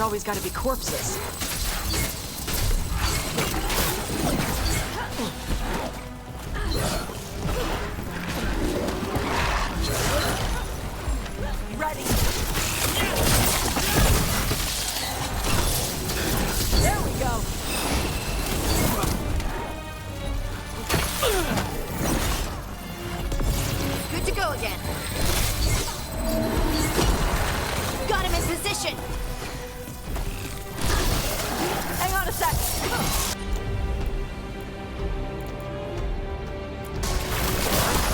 always gotta be corpses. Ready. There we go. Good to go again. Got him in position. Hang on a sec.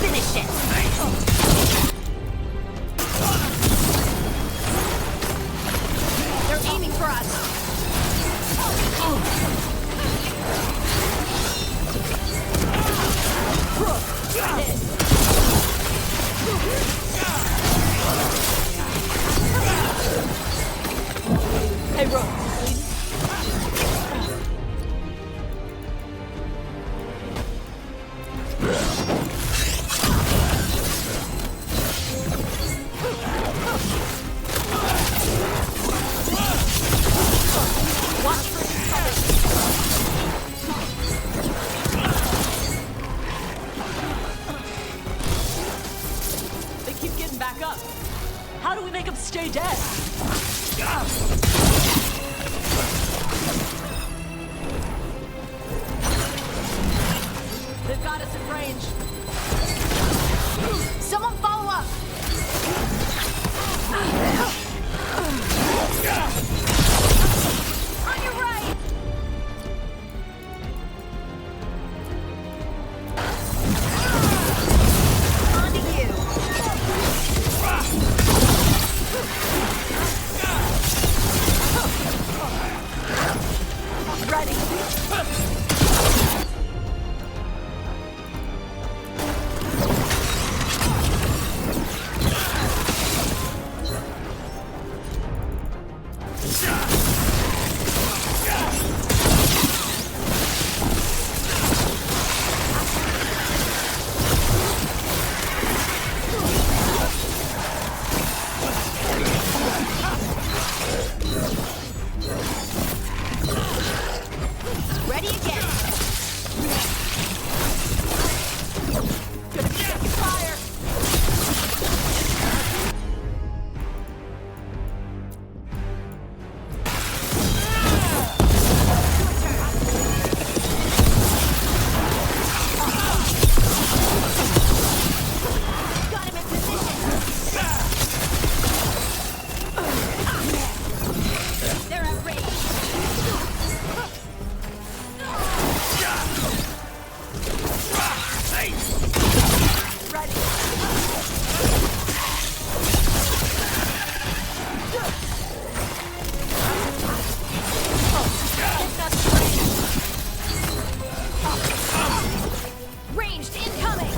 Finish it. They're aiming for us. Hey, bro. They keep getting back up. How do we make them stay dead? They've got us in range. Someone follow up. On your right. On to you. Ready. Ready again. Gonna be taking fire. Got him in position. They're at range. Ranged incoming.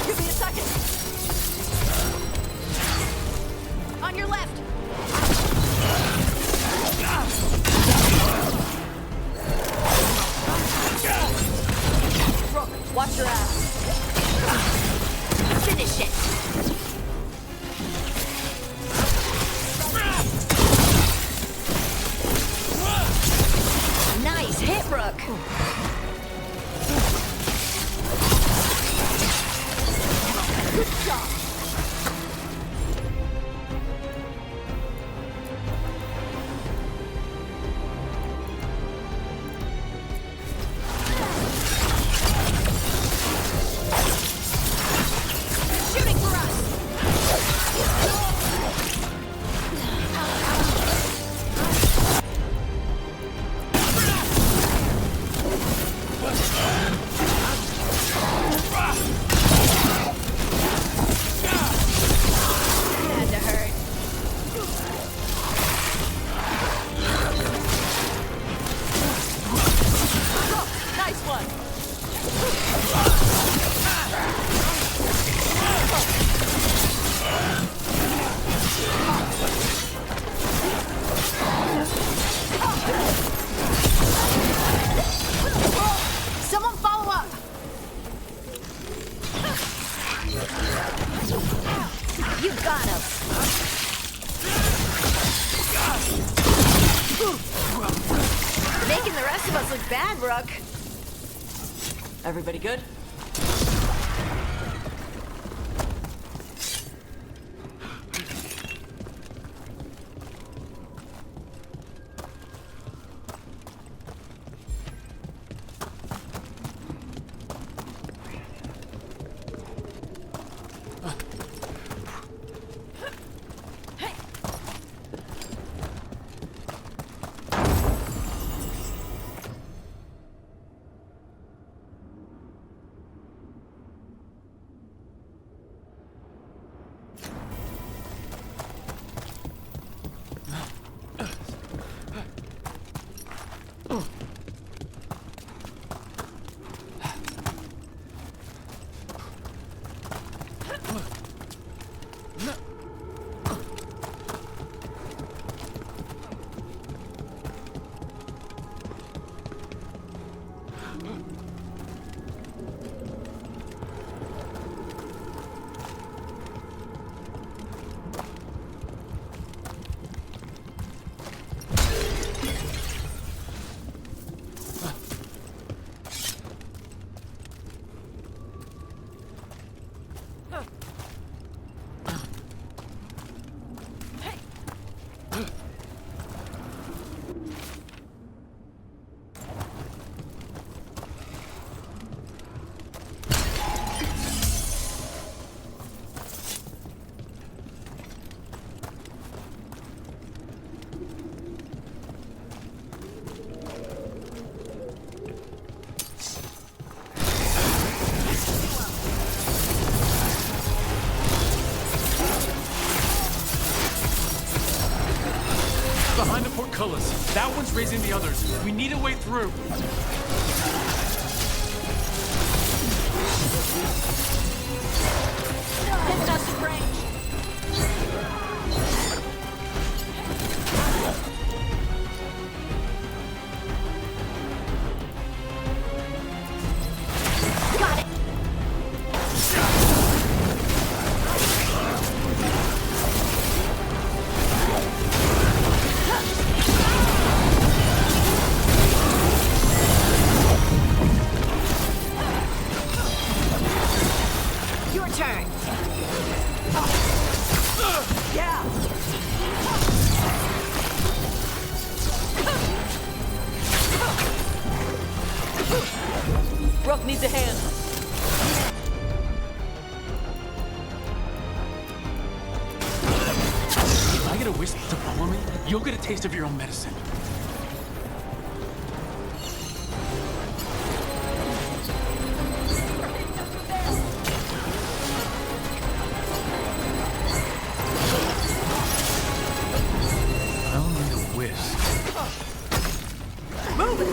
Give me a second. On your left. Rook, watch your ass. Finish it. Nice hit, Rook. Good job. Shooting for us. bad, Rook. Everybody good? That one's raising the others. We need a way through. Hitting us in range. Got it. Rook needs a hand. If I get a wisp to follow me, you'll get a taste of your own medicine. I'll need a wisp. Move it!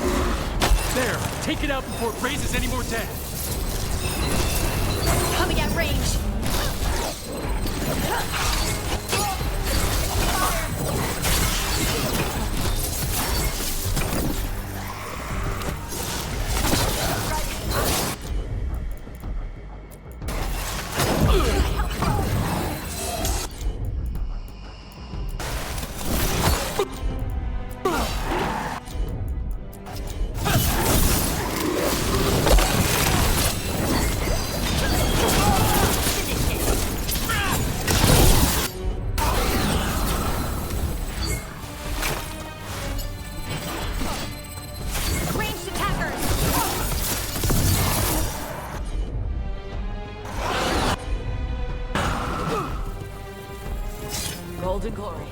There! Take it out before it raises any more dead! Coming at range! Golden glory.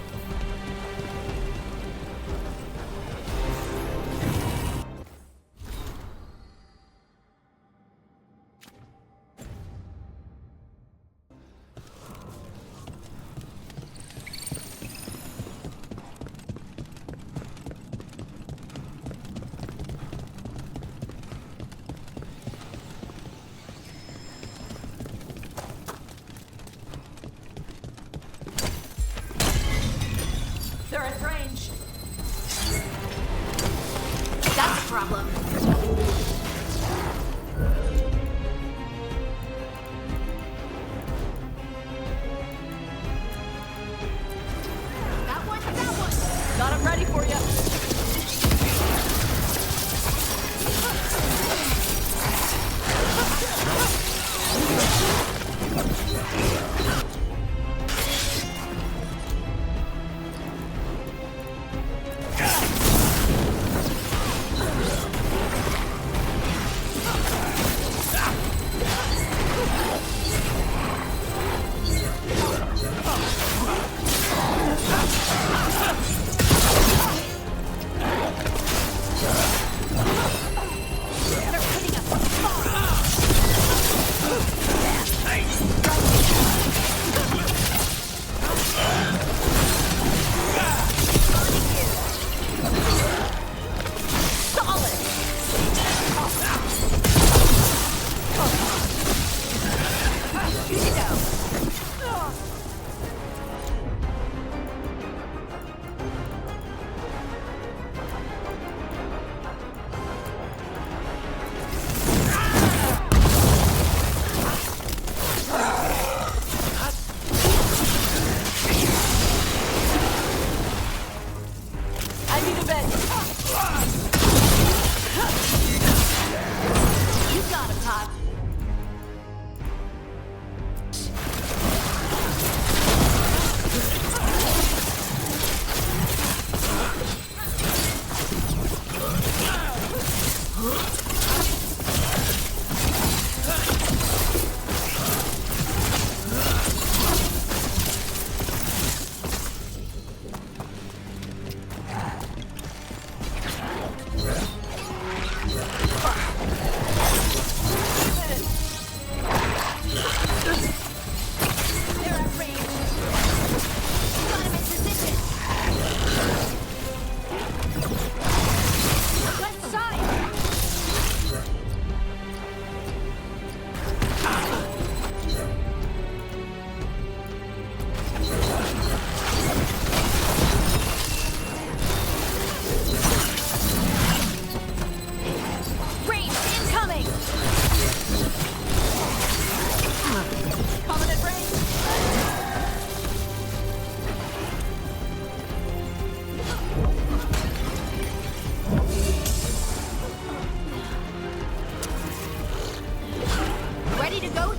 to go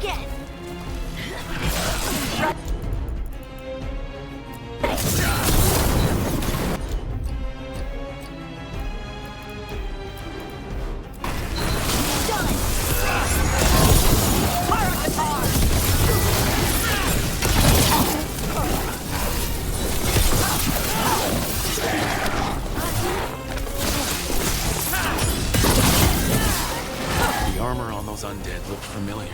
get. The armor on those undead looked familiar.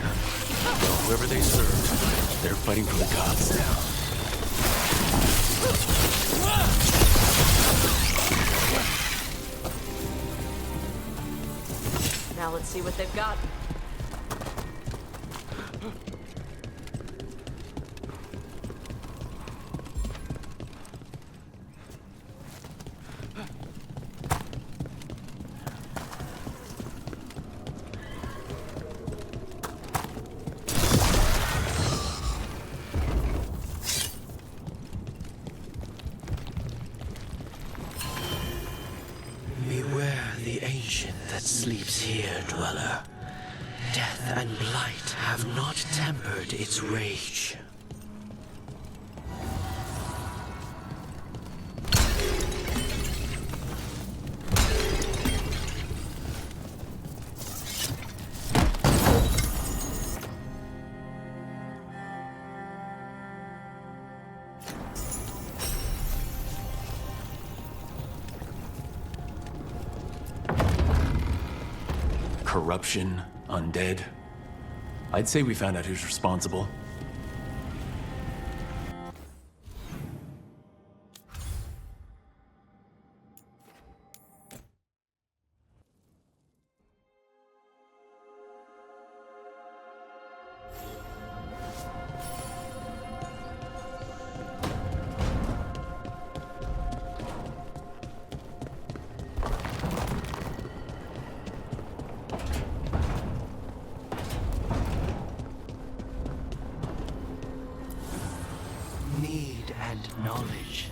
Well, whoever they serve, they're fighting for the gods now. Now let's see what they've got. Beware the ancient that sleeps here, dweller. Death and blight have not tempered its rage. Corruption, undead. I'd say we found out who's responsible. Need and knowledge